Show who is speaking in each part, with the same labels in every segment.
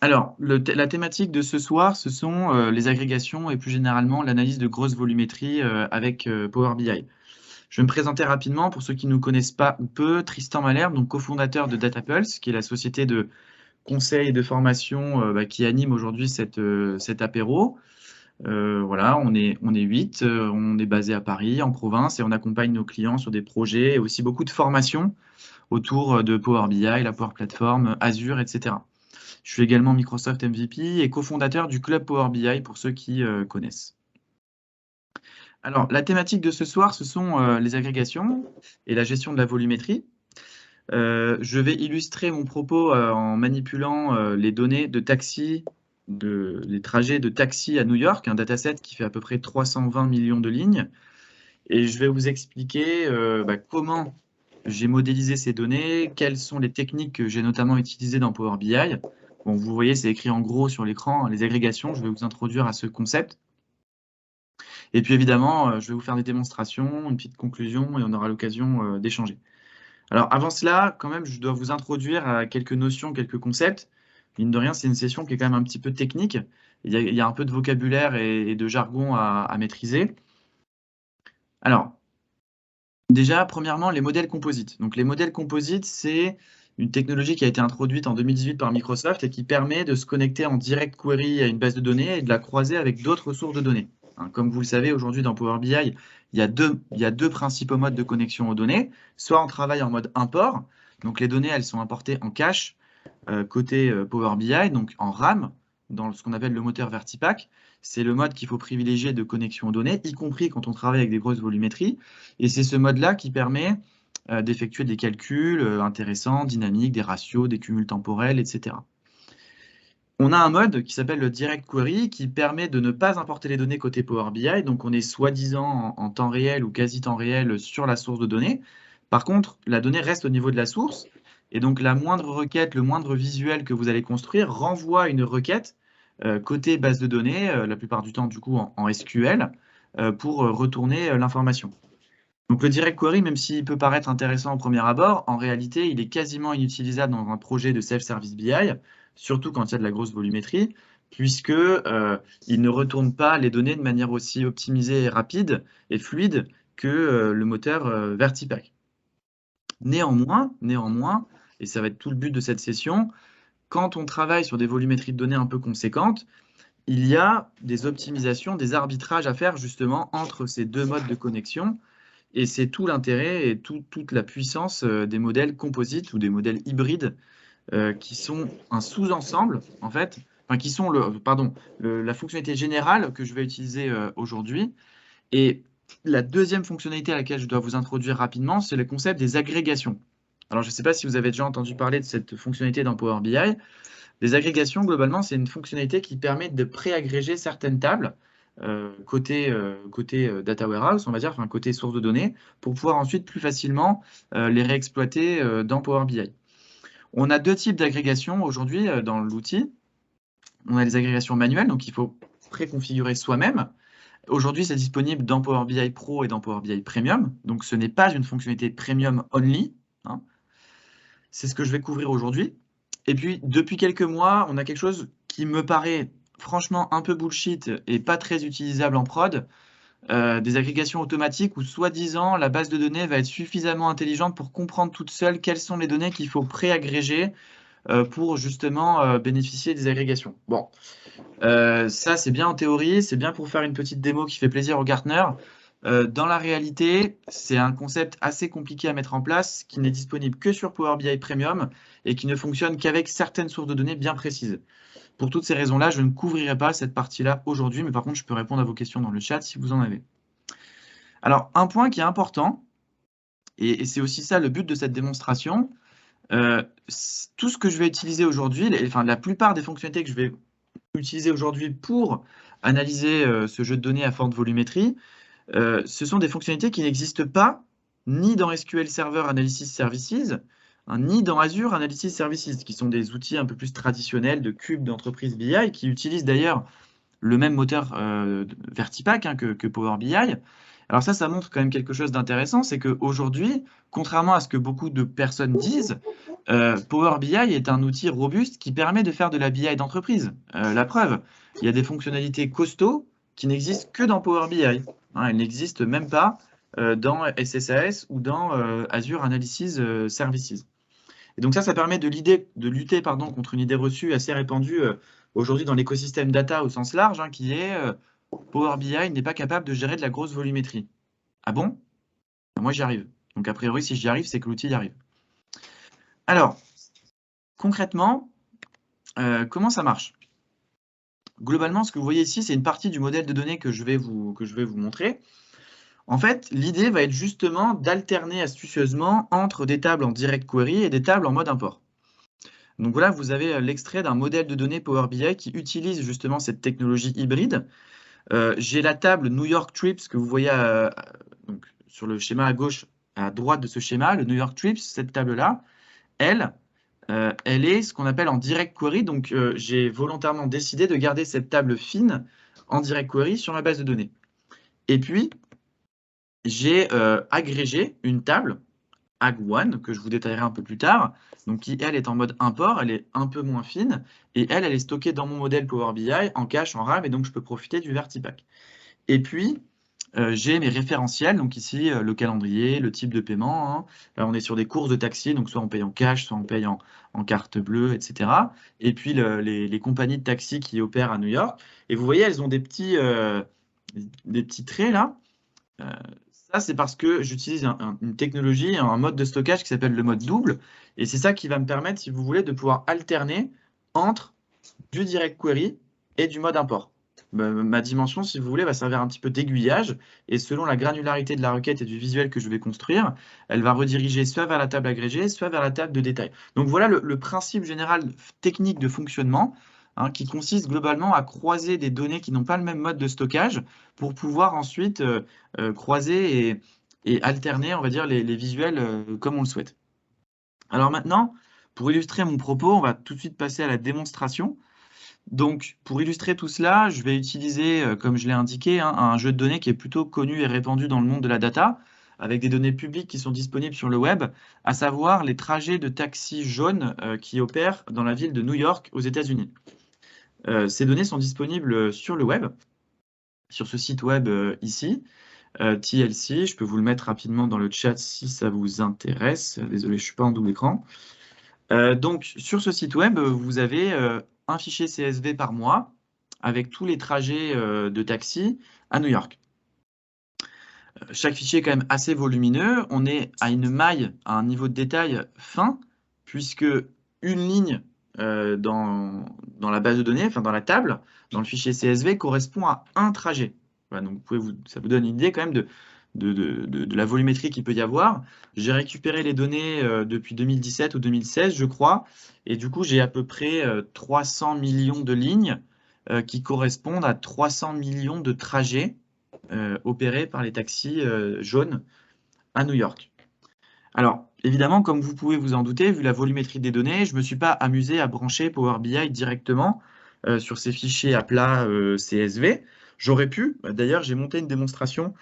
Speaker 1: Alors, la thématique de ce soir, ce sont les agrégations et plus généralement l'analyse de grosse volumétrie avec Power BI. Je vais me présenter rapidement pour ceux qui ne nous connaissent pas ou peu. Tristan Malherbe, donc cofondateur de DataPulse, qui est la société de conseil et de formation qui anime aujourd'hui cet apéro. Voilà, on est 8, on est basé à Paris, en province, et on accompagne nos clients sur des projets et aussi beaucoup de formations autour de Power BI, la Power Platform, Azure, etc. Je suis également Microsoft MVP et cofondateur du club Power BI pour ceux qui connaissent. Alors, la thématique de ce soir, ce sont les agrégations et la gestion de la volumétrie. Je vais illustrer mon propos en manipulant les données de taxi, les trajets de taxi à New York, un dataset qui fait à peu près 320 millions de lignes. Et je vais vous expliquer comment j'ai modélisé ces données, quelles sont les techniques que j'ai notamment utilisées dans Power BI. Bon, vous voyez, c'est écrit en gros sur l'écran, les agrégations. Je vais vous introduire à ce concept. Et puis évidemment, je vais vous faire des démonstrations, une petite conclusion, et on aura l'occasion d'échanger. Alors avant cela, quand même, je dois vous introduire à quelques notions, quelques concepts. Mine de rien, c'est une session qui est quand même un petit peu technique. Il y a un peu de vocabulaire et de jargon à maîtriser. Alors, déjà, premièrement, les modèles composites. Donc les modèles composites, c'est une technologie qui a été introduite en 2018 par Microsoft et qui permet de se connecter en direct query à une base de données et de la croiser avec d'autres sources de données. Comme vous le savez, aujourd'hui dans Power BI, il y a deux principaux modes de connexion aux données. Soit on travaille en mode import, donc les données, elles sont importées en cache côté Power BI, donc en RAM, dans ce qu'on appelle le moteur Vertipack. C'est le mode qu'il faut privilégier de connexion aux données, y compris quand on travaille avec des grosses volumétries. Et c'est ce mode-là qui permet d'effectuer des calculs intéressants, dynamiques, des ratios, des cumuls temporels, etc. On a un mode qui s'appelle le Direct Query qui permet de ne pas importer les données côté Power BI. Donc, on est soi-disant en temps réel ou quasi temps réel sur la source de données. Par contre, la donnée reste au niveau de la source. Et donc, la moindre requête, le moindre visuel que vous allez construire renvoie une requête côté base de données, la plupart du temps, du coup, en SQL, pour retourner l'information. Donc, le Direct Query, même s'il peut paraître intéressant au premier abord, en réalité, il est quasiment inutilisable dans un projet de self-service BI, surtout quand il y a de la grosse volumétrie, puisque il ne retourne pas les données de manière aussi optimisée et rapide et fluide que le moteur Vertipack. Néanmoins, et ça va être tout le but de cette session, quand on travaille sur des volumétries de données un peu conséquentes, il y a des optimisations, des arbitrages à faire justement entre ces deux modes de connexion. Et c'est tout l'intérêt et toute la puissance des modèles composites ou des modèles hybrides qui sont un sous-ensemble, en fait, enfin, qui sont la fonctionnalité générale que je vais utiliser aujourd'hui. Et la deuxième fonctionnalité à laquelle je dois vous introduire rapidement, c'est le concept des agrégations. Alors, je ne sais pas si vous avez déjà entendu parler de cette fonctionnalité dans Power BI. Les agrégations, globalement, c'est une fonctionnalité qui permet de préagréger certaines tables côté data warehouse, on va dire, enfin côté source de données, pour pouvoir ensuite plus facilement les réexploiter dans Power BI. On a deux types d'agrégations aujourd'hui dans l'outil. On a les agrégations manuelles, donc il faut préconfigurer soi-même. Aujourd'hui, c'est disponible dans Power BI Pro et dans Power BI Premium, donc ce n'est pas une fonctionnalité Premium only, hein. C'est ce que je vais couvrir aujourd'hui. Et puis, depuis quelques mois, on a quelque chose qui me paraît franchement un peu bullshit et pas très utilisable en prod, des agrégations automatiques où, soi-disant, la base de données va être suffisamment intelligente pour comprendre toute seule quelles sont les données qu'il faut préagréger pour justement bénéficier des agrégations. Bon, ça, c'est bien en théorie, c'est bien pour faire une petite démo qui fait plaisir aux Gartner. Dans la réalité, c'est un concept assez compliqué à mettre en place, qui n'est disponible que sur Power BI Premium et qui ne fonctionne qu'avec certaines sources de données bien précises. Pour toutes ces raisons-là, je ne couvrirai pas cette partie-là aujourd'hui, mais par contre, je peux répondre à vos questions dans le chat si vous en avez. Alors, un point qui est important, et c'est aussi ça le but de cette démonstration, tout ce que je vais utiliser aujourd'hui, enfin la plupart des fonctionnalités que je vais utiliser aujourd'hui pour analyser ce jeu de données à forte volumétrie, ce sont des fonctionnalités qui n'existent pas ni dans SQL Server Analysis Services, ni dans Azure Analysis Services, qui sont des outils un peu plus traditionnels de cube d'entreprise BI, qui utilisent d'ailleurs le même moteur Vertipack que Power BI. Alors ça montre quand même quelque chose d'intéressant, c'est qu'aujourd'hui, contrairement à ce que beaucoup de personnes disent, Power BI est un outil robuste qui permet de faire de la BI d'entreprise. La preuve, il y a des fonctionnalités costauds qui n'existent que dans Power BI. Hein, elles n'existent même pas dans SSAS ou dans Azure Analysis Services. Et donc ça permet de lutter contre une idée reçue assez répandue aujourd'hui dans l'écosystème data au sens large, hein, qui est Power BI n'est pas capable de gérer de la grosse volumétrie. Ah bon? Moi, j'y arrive. Donc a priori, si j'y arrive, c'est que l'outil y arrive. Alors, concrètement, comment ça marche? Globalement, ce que vous voyez ici, c'est une partie du modèle de données que je vais vous montrer. En fait, l'idée va être justement d'alterner astucieusement entre des tables en direct query et des tables en mode import. Donc voilà, vous avez l'extrait d'un modèle de données Power BI qui utilise justement cette technologie hybride. J'ai la table New York Trips que vous voyez donc, sur le schéma à gauche, à droite de ce schéma, le New York Trips, cette table-là, elle est ce qu'on appelle en direct query. Donc j'ai volontairement décidé de garder cette table fine en direct query sur ma base de données. Et puis, j'ai agrégé une table Ag1 que je vous détaillerai un peu plus tard, donc qui elle est en mode import, elle est un peu moins fine, et elle est stockée dans mon modèle Power BI en cache, en RAM, et donc je peux profiter du Vertipack. Et puis, j'ai mes référentiels, donc ici le calendrier, le type de paiement. Hein. Là, on est sur des courses de taxi, donc soit on paye en cash, soit on paye en carte bleue, etc. Et puis les compagnies de taxi qui opèrent à New York. Et vous voyez, elles ont des petits traits là. Ça, c'est parce que j'utilise une technologie, un mode de stockage qui s'appelle le mode double. Et c'est ça qui va me permettre, si vous voulez, de pouvoir alterner entre du direct query et du mode import. Ma dimension, si vous voulez, va servir un petit peu d'aiguillage. Et selon la granularité de la requête et du visuel que je vais construire, elle va rediriger soit vers la table agrégée, soit vers la table de détail. Donc voilà le principe général technique de fonctionnement. Hein, qui consiste globalement à croiser des données qui n'ont pas le même mode de stockage pour pouvoir ensuite croiser et alterner, on va dire, les visuels comme on le souhaite. Alors maintenant, pour illustrer mon propos, on va tout de suite passer à la démonstration. Donc, pour illustrer tout cela, je vais utiliser, comme je l'ai indiqué, hein, un jeu de données qui est plutôt connu et répandu dans le monde de la data, avec des données publiques qui sont disponibles sur le web, à savoir les trajets de taxis jaunes qui opèrent dans la ville de New York aux États-Unis. Ces données sont disponibles sur le web, sur ce site web ici, TLC. Je peux vous le mettre rapidement dans le chat si ça vous intéresse. Désolé, je ne suis pas en double écran. Donc, sur ce site web, vous avez un fichier CSV par mois avec tous les trajets de taxi à New York. Chaque fichier est quand même assez volumineux. On est à une maille, à un niveau de détail fin, puisque une ligne dans la base de données, enfin dans la table, dans le fichier CSV, correspond à un trajet. Voilà, donc ça vous donne une idée quand même de la volumétrie qu'il peut y avoir. J'ai récupéré les données depuis 2017 ou 2016, je crois, et du coup, j'ai à peu près 300 millions de lignes qui correspondent à 300 millions de trajets opérés par les taxis jaunes à New York. Alors, évidemment, comme vous pouvez vous en douter, vu la volumétrie des données, je ne me suis pas amusé à brancher Power BI directement sur ces fichiers à plat CSV. J'aurais pu, d'ailleurs, j'ai monté une démonstration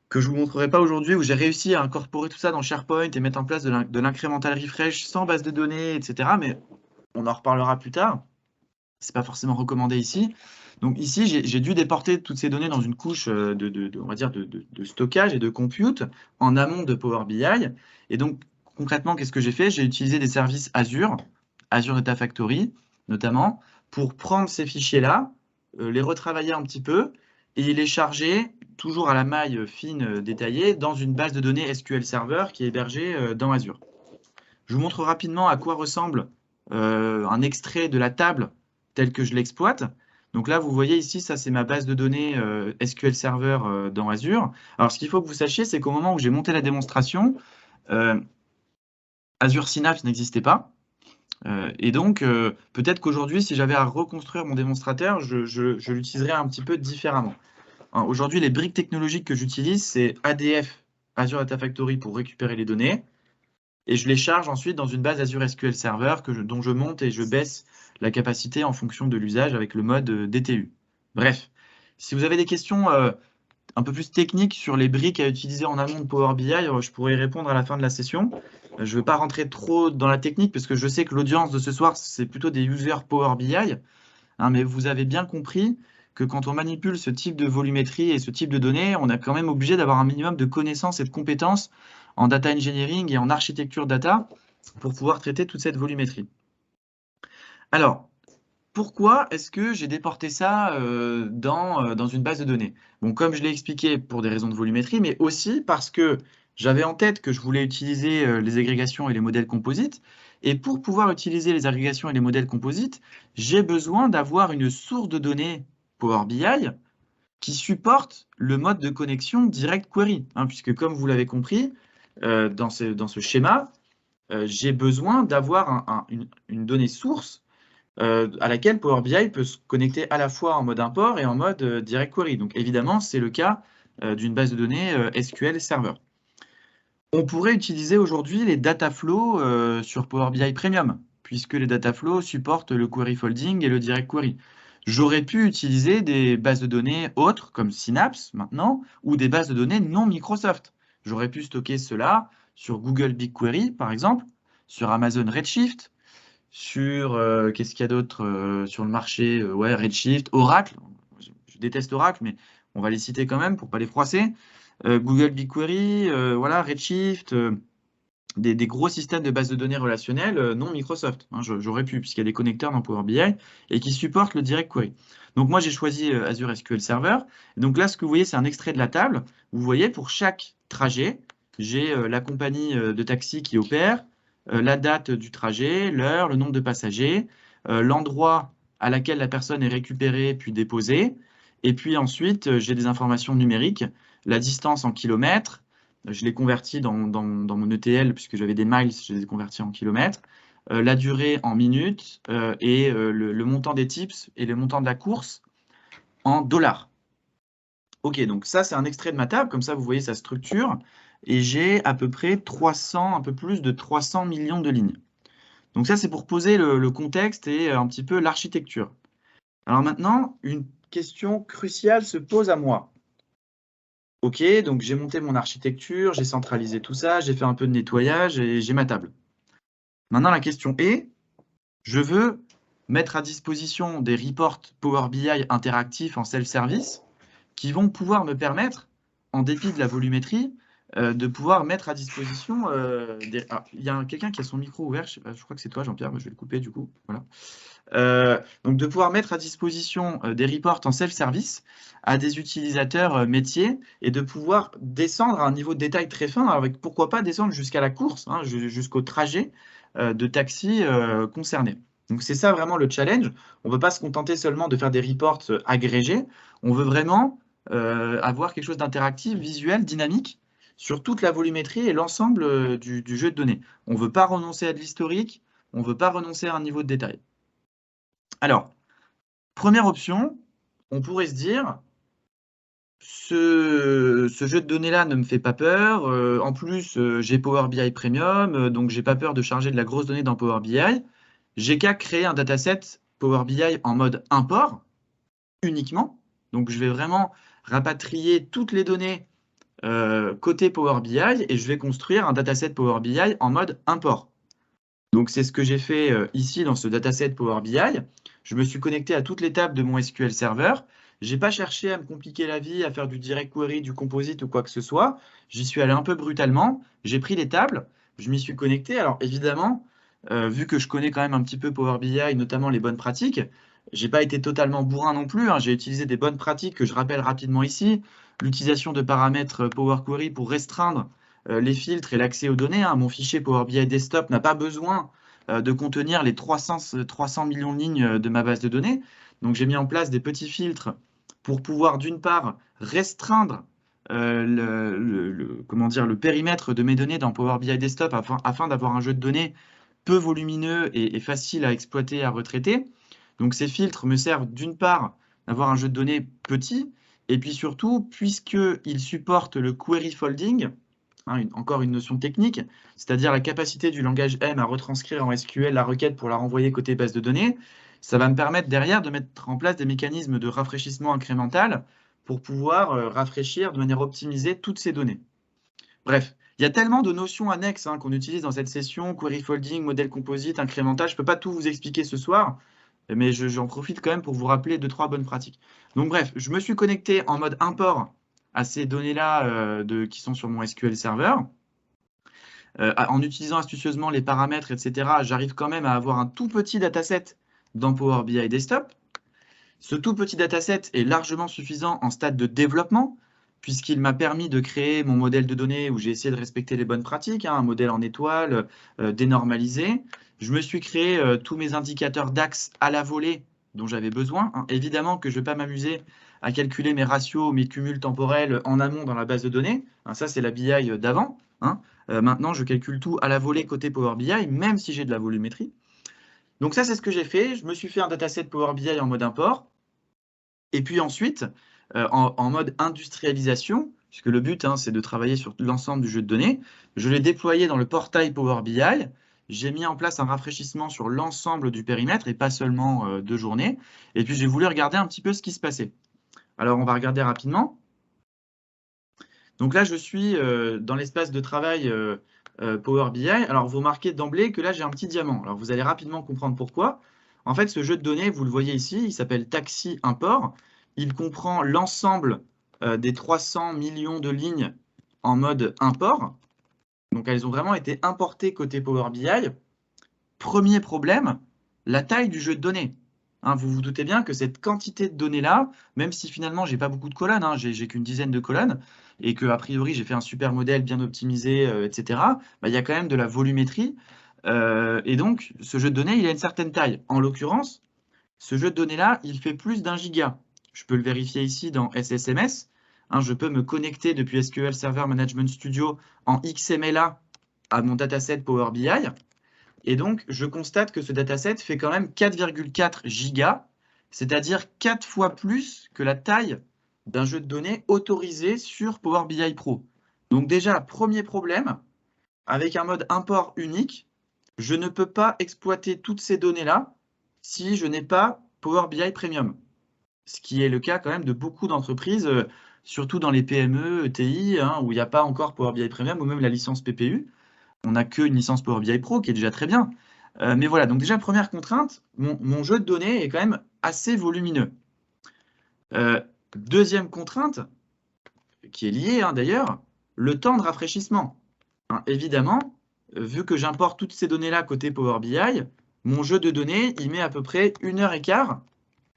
Speaker 1: que je ne vous montrerai pas aujourd'hui, où j'ai réussi à incorporer tout ça dans SharePoint et mettre en place de l'incremental refresh sans base de données, etc. Mais on en reparlera plus tard. Ce n'est pas forcément recommandé ici. Donc ici, j'ai dû déporter toutes ces données dans une couche on va dire de stockage et de compute en amont de Power BI. Et donc, concrètement, qu'est-ce que j'ai fait? J'ai utilisé des services Azure, Azure Data Factory notamment, pour prendre ces fichiers-là, les retravailler un petit peu et les charger toujours à la maille fine détaillée dans une base de données SQL Server qui est hébergée dans Azure. Je vous montre rapidement à quoi ressemble un extrait de la table telle que je l'exploite. Donc là, vous voyez ici, ça c'est ma base de données SQL Server dans Azure. Alors ce qu'il faut que vous sachiez, c'est qu'au moment où j'ai monté la démonstration, Azure Synapse n'existait pas. Et donc, peut-être qu'aujourd'hui, si j'avais à reconstruire mon démonstrateur, je l'utiliserais un petit peu différemment. Hein, aujourd'hui, les briques technologiques que j'utilise, c'est ADF, Azure Data Factory, pour récupérer les données. Et je les charge ensuite dans une base Azure SQL Server dont je monte et je baisse la capacité en fonction de l'usage avec le mode DTU. Bref, si vous avez des questions un peu plus technique sur les briques à utiliser en amont de Power BI, je pourrais y répondre à la fin de la session. Je ne veux pas rentrer trop dans la technique parce que je sais que l'audience de ce soir, c'est plutôt des users Power BI. Hein, mais vous avez bien compris que quand on manipule ce type de volumétrie et ce type de données, on est quand même obligé d'avoir un minimum de connaissances et de compétences en data engineering et en architecture data pour pouvoir traiter toute cette volumétrie. Alors, pourquoi est-ce que j'ai déporté ça dans une base de données? Bon, comme je l'ai expliqué, pour des raisons de volumétrie, mais aussi parce que j'avais en tête que je voulais utiliser les agrégations et les modèles composites. Et pour pouvoir utiliser les agrégations et les modèles composites, j'ai besoin d'avoir une source de données Power BI qui supporte le mode de connexion Direct Query. Hein, puisque comme vous l'avez compris, dans ce schéma, j'ai besoin d'avoir une donnée source à laquelle Power BI peut se connecter à la fois en mode import et en mode Direct Query. Donc évidemment, c'est le cas d'une base de données SQL Server. On pourrait utiliser aujourd'hui les data flows sur Power BI Premium, puisque les data flows supportent le query folding et le direct query. J'aurais pu utiliser des bases de données autres, comme Synapse maintenant, ou des bases de données non Microsoft. J'aurais pu stocker cela sur Google BigQuery, par exemple, sur Amazon Redshift, sur, qu'est-ce qu'il y a d'autre sur le marché? Ouais, Redshift, Oracle. Je déteste Oracle, mais on va les citer quand même pour ne pas les froisser. Google BigQuery, voilà, Redshift, des gros systèmes de bases de données relationnelles non Microsoft. Hein, j'aurais pu, puisqu'il y a des connecteurs dans Power BI et qui supportent le Direct Query. Donc moi, j'ai choisi Azure SQL Server. Donc là, ce que vous voyez, c'est un extrait de la table. Vous voyez, pour chaque trajet, j'ai la compagnie de taxi qui opère, la date du trajet, l'heure, le nombre de passagers, l'endroit à laquelle la personne est récupérée puis déposée. Et puis ensuite, j'ai des informations numériques, la distance en kilomètres. Je l'ai converti dans mon ETL, puisque j'avais des miles, je les ai convertis en kilomètres. La durée en minutes et le montant des tips et le montant de la course en dollars. Ok, donc ça, c'est un extrait de ma table. Comme ça, vous voyez sa structure. Et j'ai à peu près 300, un peu plus de 300 millions de lignes. Donc ça, c'est pour poser le contexte et un petit peu l'architecture. Alors maintenant, une question cruciale se pose à moi. Ok, donc j'ai monté mon architecture, j'ai centralisé tout ça, j'ai fait un peu de nettoyage et j'ai ma table. Maintenant, la question est, je veux mettre à disposition des reports Power BI interactifs en self-service qui vont pouvoir me permettre, en dépit de la volumétrie, de pouvoir mettre à disposition des... Ah, il y a quelqu'un qui a son micro ouvert, je crois que c'est toi Jean-Pierre, je vais le couper du coup. Voilà. Donc de pouvoir mettre à disposition des reports en self-service à des utilisateurs métiers et de pouvoir descendre à un niveau de détail très fin, avec pourquoi pas descendre jusqu'à la course, hein, jusqu'au trajet de taxi concerné. Donc c'est ça vraiment le challenge. On ne veut pas se contenter seulement de faire des reports agrégés, on veut vraiment avoir quelque chose d'interactif, visuel, dynamique sur toute la volumétrie et l'ensemble du jeu de données. On ne veut pas renoncer à de l'historique, on ne veut pas renoncer à un niveau de détail. Alors, première option, on pourrait se dire, ce jeu de données-là ne me fait pas peur. En plus, j'ai Power BI Premium, donc j'ai pas peur de charger de la grosse donnée dans Power BI. J'ai qu'à créer un dataset Power BI en mode import uniquement. Donc je vais vraiment rapatrier toutes les données côté Power BI et je vais construire un dataset Power BI en mode import. Donc, c'est ce que j'ai fait ici dans ce dataset Power BI. Je me suis connecté à toutes les tables de mon SQL Server. Je n'ai pas cherché à me compliquer la vie, à faire du direct query, du composite ou quoi que ce soit. J'y suis allé un peu brutalement. J'ai pris les tables, je m'y suis connecté. Alors, évidemment, vu que je connais quand même un petit peu Power BI, notamment les bonnes pratiques, j'ai pas été totalement bourrin non plus. Hein. J'ai utilisé des bonnes pratiques que je rappelle rapidement ici. L'utilisation de paramètres Power Query pour restreindre les filtres et l'accès aux données. Hein. Mon fichier Power BI Desktop n'a pas besoin de contenir les 300 millions de lignes de ma base de données. Donc j'ai mis en place des petits filtres pour pouvoir d'une part restreindre le périmètre de mes données dans Power BI Desktop afin d'avoir un jeu de données peu volumineux et facile à exploiter et à retraiter. Donc ces filtres me servent d'une part d'avoir un jeu de données petit, et puis surtout, puisqu'ils supportent le query folding, hein, encore une notion technique, c'est-à-dire la capacité du langage M à retranscrire en SQL la requête pour la renvoyer côté base de données, ça va me permettre derrière de mettre en place des mécanismes de rafraîchissement incrémental pour pouvoir rafraîchir de manière optimisée toutes ces données. Bref, il y a tellement de notions annexes qu'on utilise dans cette session, query folding, modèle composite, incrémental. Je ne peux pas tout vous expliquer ce soir, mais j'en profite quand même pour vous rappeler 2-3 bonnes pratiques. Donc bref, je me suis connecté en mode import à ces données-là qui sont sur mon SQL Server. En utilisant astucieusement les paramètres, etc., j'arrive quand même à avoir un tout petit dataset dans Power BI Desktop. Ce tout petit dataset est largement suffisant en stade de développement, puisqu'il m'a permis de créer mon modèle de données où j'ai essayé de respecter les bonnes pratiques, un modèle en étoile, dénormalisé. Je me suis créé tous mes indicateurs DAX à la volée dont j'avais besoin. Évidemment que je ne vais pas m'amuser à calculer mes ratios, mes cumuls temporels en amont dans la base de données. Ça, c'est la BI d'avant. Maintenant, je calcule tout à la volée côté Power BI, même si j'ai de la volumétrie. Donc ça, c'est ce que j'ai fait. Je me suis fait un dataset Power BI en mode import. Et puis ensuite, en mode industrialisation, puisque le but, c'est de travailler sur l'ensemble du jeu de données, je l'ai déployé dans le portail Power BI. J'ai mis en place un rafraîchissement sur l'ensemble du périmètre et pas seulement 2 journées. Et puis, j'ai voulu regarder un petit peu ce qui se passait. Alors, on va regarder rapidement. Donc là, je suis dans l'espace de travail Power BI. Alors, vous remarquez d'emblée que là, j'ai un petit diamant. Alors, vous allez rapidement comprendre pourquoi. En fait, ce jeu de données, vous le voyez ici, il s'appelle Taxi Import. Il comprend l'ensemble des 300 millions de lignes en mode import. Donc, elles ont vraiment été importées côté Power BI. Premier problème, la taille du jeu de données. Vous vous doutez bien que cette quantité de données-là, même si finalement, j'ai pas beaucoup de colonnes, j'ai qu'une dizaine de colonnes, et que a priori, j'ai fait un super modèle bien optimisé, etc., il y a quand même de la volumétrie. Et donc, ce jeu de données, il a une certaine taille. En l'occurrence, ce jeu de données-là, il fait plus d'1 giga. Je peux le vérifier ici dans SSMS. Je peux me connecter depuis SQL Server Management Studio en XMLA à mon dataset Power BI. Et donc, je constate que ce dataset fait quand même 4,4 gigas, c'est-à-dire 4 fois plus que la taille d'un jeu de données autorisé sur Power BI Pro. Donc déjà, premier problème, avec un mode import unique, je ne peux pas exploiter toutes ces données-là si je n'ai pas Power BI Premium. Ce qui est le cas quand même de beaucoup d'entreprises, surtout dans les PME, ETI, où il n'y a pas encore Power BI Premium ou même la licence PPU. On n'a qu'une licence Power BI Pro qui est déjà très bien. Mais voilà, donc déjà, première contrainte, mon jeu de données est quand même assez volumineux. Deuxième contrainte, qui est liée d'ailleurs, le temps de rafraîchissement. Évidemment, vu que j'importe toutes ces données-là côté Power BI, mon jeu de données, il met à peu près 1h15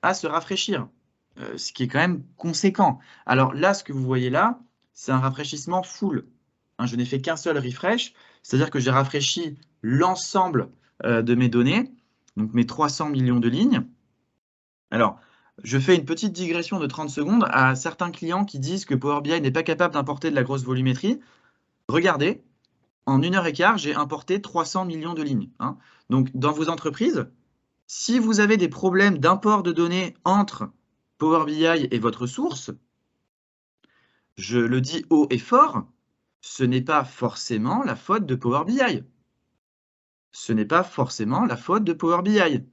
Speaker 1: à se rafraîchir, ce qui est quand même conséquent. Alors là, ce que vous voyez là, c'est un rafraîchissement full. Je n'ai fait qu'un seul refresh, c'est-à-dire que j'ai rafraîchi l'ensemble de mes données, donc mes 300 millions de lignes. Alors, je fais une petite digression de 30 secondes à certains clients qui disent que Power BI n'est pas capable d'importer de la grosse volumétrie. Regardez, en 1h15, j'ai importé 300 millions de lignes. Donc, dans vos entreprises, si vous avez des problèmes d'import de données entre Power BI et votre source, je le dis haut et fort, ce n'est pas forcément la faute de Power BI. Ce n'est pas forcément la faute de Power BI.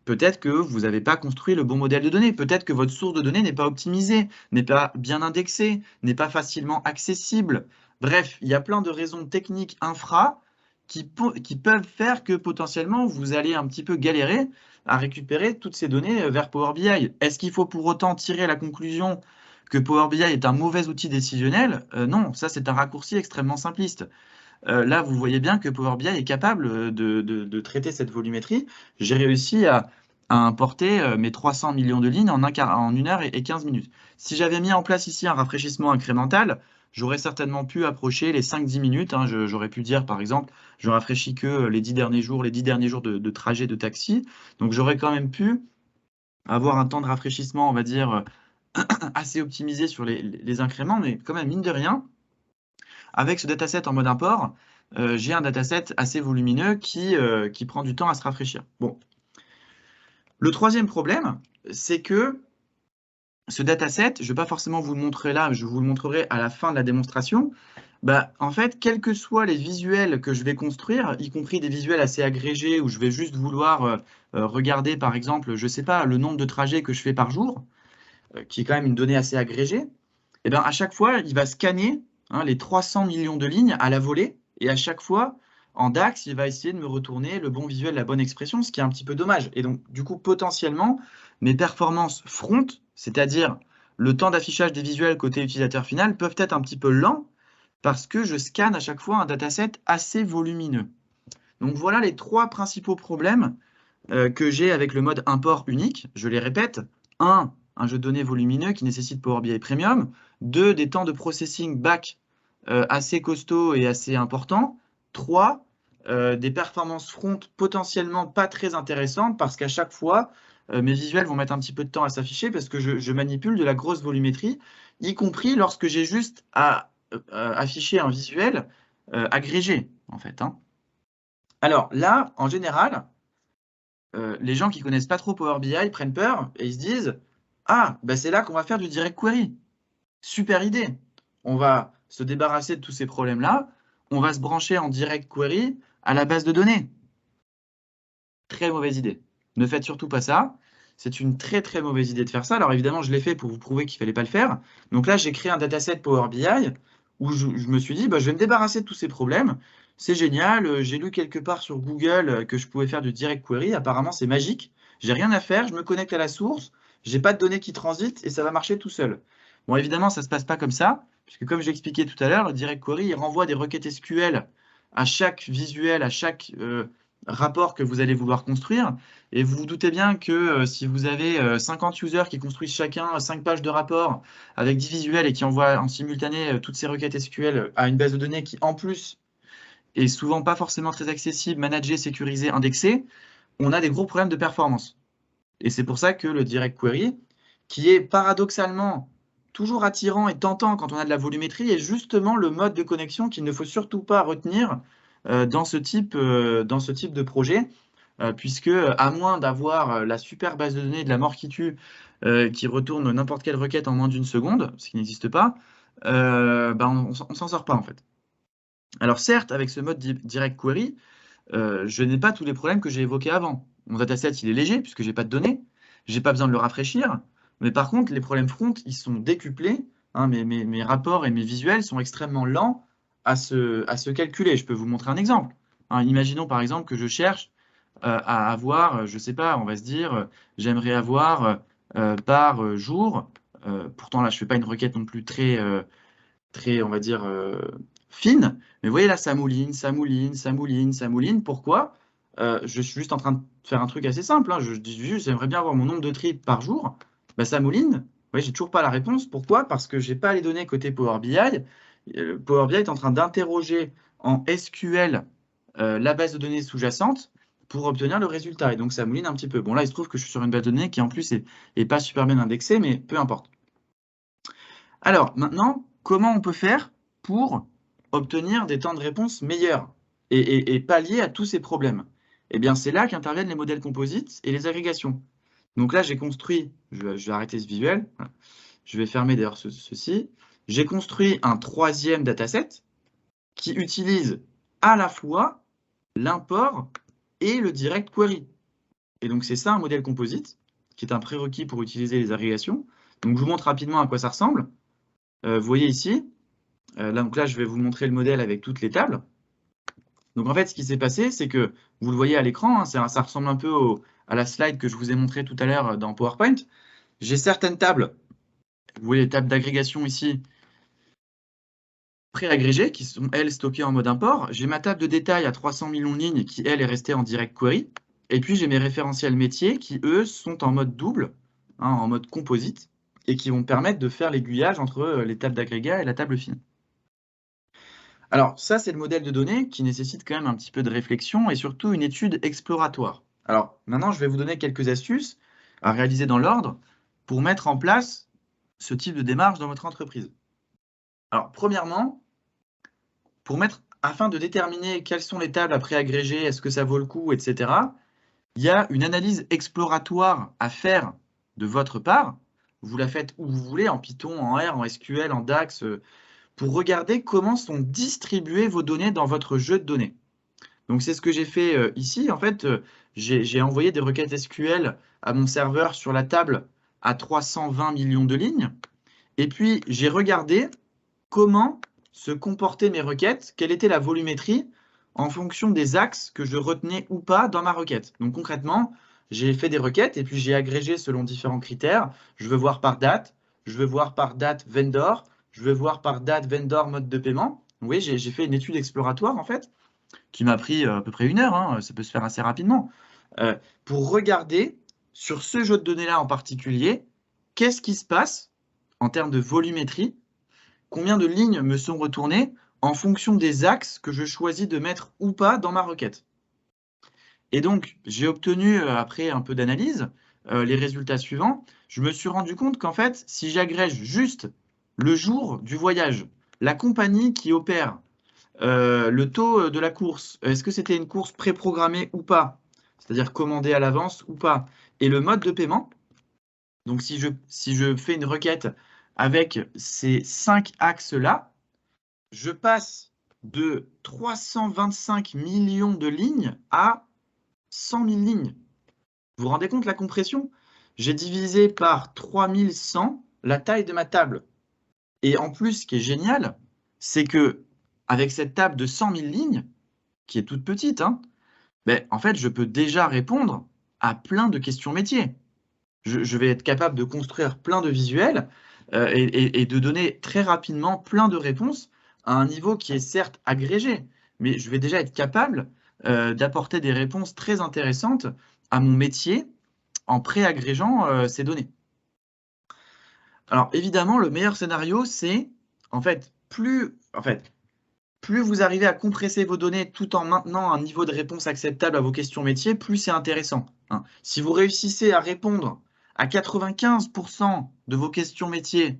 Speaker 1: Peut-être que vous n'avez pas construit le bon modèle de données. Peut-être que votre source de données n'est pas optimisée, n'est pas bien indexée, n'est pas facilement accessible. Bref, il y a plein de raisons techniques infra qui peuvent faire que potentiellement vous allez un petit peu galérer à récupérer toutes ces données vers Power BI. Est-ce qu'il faut pour autant tirer la conclusion que Power BI est un mauvais outil décisionnel? Non, ça c'est un raccourci extrêmement simpliste. Là, vous voyez bien que Power BI est capable de traiter cette volumétrie. J'ai réussi à importer mes 300 millions de lignes en 1h et 15 minutes. Si j'avais mis en place ici un rafraîchissement incrémental, j'aurais certainement pu approcher les 5-10 minutes. J'aurais pu dire, par exemple, je rafraîchis que les 10 derniers jours de trajet de taxi. Donc, j'aurais quand même pu avoir un temps de rafraîchissement, on va dire, assez optimisé sur les incréments, mais quand même, mine de rien, avec ce dataset en mode import, j'ai un dataset assez volumineux qui prend du temps à se rafraîchir. Bon. Le troisième problème, c'est que ce dataset, je ne vais pas forcément vous le montrer là, je vous le montrerai à la fin de la démonstration. En fait, quels que soient les visuels que je vais construire, y compris des visuels assez agrégés où je vais juste vouloir regarder, par exemple, je ne sais pas, le nombre de trajets que je fais par jour, qui est quand même une donnée assez agrégée, et bien à chaque fois, il va scanner les 300 millions de lignes à la volée, et à chaque fois, en DAX, il va essayer de me retourner le bon visuel, la bonne expression, ce qui est un petit peu dommage. Et donc, du coup, potentiellement, mes performances front, c'est-à-dire le temps d'affichage des visuels côté utilisateur final, peuvent être un petit peu lents parce que je scanne à chaque fois un dataset assez volumineux. Donc voilà les 3 principaux problèmes que j'ai avec le mode import unique. Je les répète. 1, un jeu de données volumineux qui nécessite Power BI Premium. 2, des temps de processing back assez costauds et assez importants. 3, des performances front potentiellement pas très intéressantes parce qu'à chaque fois, mes visuels vont mettre un petit peu de temps à s'afficher parce que je manipule de la grosse volumétrie, y compris lorsque j'ai juste à afficher un visuel agrégé, en fait. Alors là, en général, les gens qui connaissent pas trop Power BI prennent peur et ils se disent « Ah, bah c'est là qu'on va faire du direct query. Super idée. On va se débarrasser de tous ces problèmes-là. On va se brancher en direct query à la base de données. » Très mauvaise idée. Ne faites surtout pas ça. C'est une très très mauvaise idée de faire ça. Alors évidemment, je l'ai fait pour vous prouver qu'il ne fallait pas le faire. Donc là, j'ai créé un dataset Power BI où je me suis dit, bah, je vais me débarrasser de tous ces problèmes. C'est génial. J'ai lu quelque part sur Google que je pouvais faire du direct query. Apparemment, c'est magique. J'ai rien à faire. Je me connecte à la source. J'ai pas de données qui transitent et ça va marcher tout seul. Bon, évidemment, ça ne se passe pas comme ça, puisque comme j'ai expliqué tout à l'heure, le direct query, il renvoie des requêtes SQL à chaque visuel, à chaque rapport que vous allez vouloir construire. Et vous vous doutez bien que si vous avez 50 users qui construisent chacun 5 pages de rapport avec 10 visuels et qui envoient en simultané toutes ces requêtes SQL à une base de données qui, en plus, est souvent pas forcément très accessible, managée, sécurisée, indexée, on a des gros problèmes de performance. Et c'est pour ça que le direct query, qui est paradoxalement toujours attirant et tentant quand on a de la volumétrie, est justement le mode de connexion qu'il ne faut surtout pas retenir dans ce type de projet, puisque à moins d'avoir la super base de données de la mort qui tue, qui retourne n'importe quelle requête en moins d'une seconde, ce qui n'existe pas, on s'en sort pas en fait. Alors certes, avec ce mode direct query, je n'ai pas tous les problèmes que j'ai évoqués avant. Mon dataset, il est léger puisque j'ai pas de données, j'ai pas besoin de le rafraîchir, mais par contre, les problèmes front, ils sont décuplés. Mes rapports et mes visuels sont extrêmement lents à se calculer. Je peux vous montrer un exemple. Imaginons par exemple que je cherche à avoir, je sais pas, on va se dire, j'aimerais avoir par jour, pourtant là, je fais pas une requête non plus très, on va dire, fine. Mais vous voyez là, ça mouline, ça mouline, ça mouline, ça mouline. Pourquoi? Je suis juste en train de faire un truc assez simple. Je dis juste, j'aimerais bien avoir mon nombre de tripes par jour. Bah, ça mouline. Vous voyez, j'ai toujours pas la réponse. Pourquoi? Parce que j'ai pas les données côté Power BI. Power BI est en train d'interroger en SQL la base de données sous-jacente pour obtenir le résultat. Et donc, ça mouline un petit peu. Bon, là, il se trouve que je suis sur une base de données qui, en plus, est pas super bien indexée, mais peu importe. Alors, maintenant, comment on peut faire pour obtenir des temps de réponse meilleurs et pallier à tous ces problèmes? Eh bien, c'est là qu'interviennent les modèles composites et les agrégations. Donc là, j'ai construit, je vais arrêter ce visuel, voilà. Je vais fermer d'ailleurs ceci. J'ai construit un 3e dataset qui utilise à la fois l'import et le direct query. Et donc, c'est ça un modèle composite, qui est un prérequis pour utiliser les agrégations. Donc, je vous montre rapidement à quoi ça ressemble. Vous voyez ici, donc là, je vais vous montrer le modèle avec toutes les tables. Donc en fait, ce qui s'est passé, c'est que, vous le voyez à l'écran, ça ressemble un peu à la slide que je vous ai montrée tout à l'heure dans PowerPoint. J'ai certaines tables, vous voyez les tables d'agrégation ici, pré-agrégées, qui sont, elles, stockées en mode import. J'ai ma table de détail à 300 millions de lignes, qui, elle, est restée en direct query. Et puis, j'ai mes référentiels métiers, qui, eux, sont en mode double, en mode composite, et qui vont me permettre de faire l'aiguillage entre les tables d'agrégat et la table fine. Alors ça, c'est le modèle de données qui nécessite quand même un petit peu de réflexion et surtout une étude exploratoire. Alors maintenant, je vais vous donner quelques astuces à réaliser dans l'ordre pour mettre en place ce type de démarche dans votre entreprise. Alors premièrement, afin de déterminer quelles sont les tables à préagréger, est-ce que ça vaut le coup, etc., il y a une analyse exploratoire à faire de votre part. Vous la faites où vous voulez, en Python, en R, en SQL, en DAX, pour regarder comment sont distribuées vos données dans votre jeu de données. Donc c'est ce que j'ai fait ici. En fait, j'ai envoyé des requêtes SQL à mon serveur sur la table à 320 millions de lignes. Et puis, j'ai regardé comment se comportaient mes requêtes, quelle était la volumétrie en fonction des axes que je retenais ou pas dans ma requête. Donc concrètement, j'ai fait des requêtes et puis j'ai agrégé selon différents critères. Je veux voir par date, je veux voir par date vendor, je veux voir par date vendor mode de paiement. Oui, j'ai fait une étude exploratoire en fait, qui m'a pris à peu près 1 heure, hein, ça peut se faire assez rapidement, pour regarder sur ce jeu de données-là en particulier, qu'est-ce qui se passe en termes de volumétrie, combien de lignes me sont retournées en fonction des axes que je choisis de mettre ou pas dans ma requête. Et donc, j'ai obtenu, après un peu d'analyse, les résultats suivants. Je me suis rendu compte qu'en fait, si j'agrège juste le jour du voyage, la compagnie qui opère, le taux de la course, est-ce que c'était une course préprogrammée ou pas, c'est-à-dire commandée à l'avance ou pas, et le mode de paiement. Donc, si je fais une requête avec ces 5 axes-là, je passe de 325 millions de lignes à 100 000 lignes. Vous vous rendez compte la compression? J'ai divisé par 3100 la taille de ma table. Et en plus, ce qui est génial, c'est que avec cette table de 100 000 lignes, qui est toute petite, hein, ben, en fait, je peux déjà répondre à plein de questions métiers. Je vais être capable de construire plein de visuels et de donner très rapidement plein de réponses à un niveau qui est certes agrégé, mais je vais déjà être capable d'apporter des réponses très intéressantes à mon métier en pré-agrégeant ces données. Alors évidemment, le meilleur scénario, c'est en fait, plus vous arrivez à compresser vos données tout en maintenant un niveau de réponse acceptable à vos questions métiers, plus c'est intéressant, hein. Si vous réussissez à répondre à 95% de vos questions métiers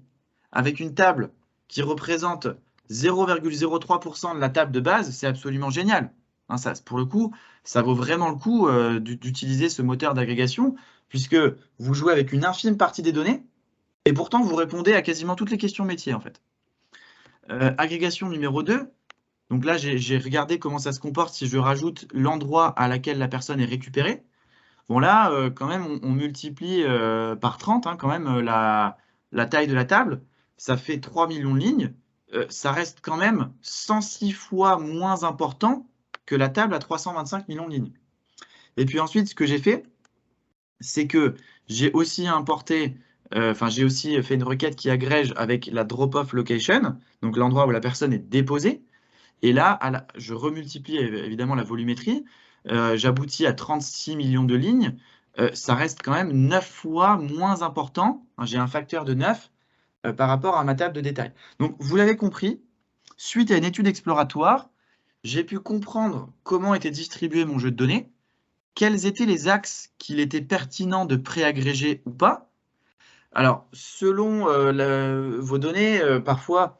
Speaker 1: avec une table qui représente 0,03% de la table de base, c'est absolument génial, hein. Ça, pour le coup, ça vaut vraiment le coup d'utiliser ce moteur d'agrégation, puisque vous jouez avec une infime partie des données, et pourtant vous répondez à quasiment toutes les questions métiers en fait. Agrégation numéro 2. Donc là, j'ai regardé comment ça se comporte si je rajoute l'endroit à laquelle la personne est récupérée. Bon là, quand même, on multiplie par 30, hein, quand même, la taille de la table. Ça fait 3 millions de lignes. Ça reste quand même 106 fois moins important que la table à 325 millions de lignes. Et puis ensuite, ce que j'ai fait, c'est que j'ai aussi importé, j'ai aussi fait une requête qui agrège avec la drop-off location, donc l'endroit où la personne est déposée. Et là, je remultiplie évidemment la volumétrie, j'aboutis à 36 millions de lignes, ça reste quand même 9 fois moins important, hein, j'ai un facteur de 9 par rapport à ma table de détail. Donc vous l'avez compris, suite à une étude exploratoire, j'ai pu comprendre comment était distribué mon jeu de données, quels étaient les axes qu'il était pertinent de préagréger ou pas. Alors, selon vos données, parfois,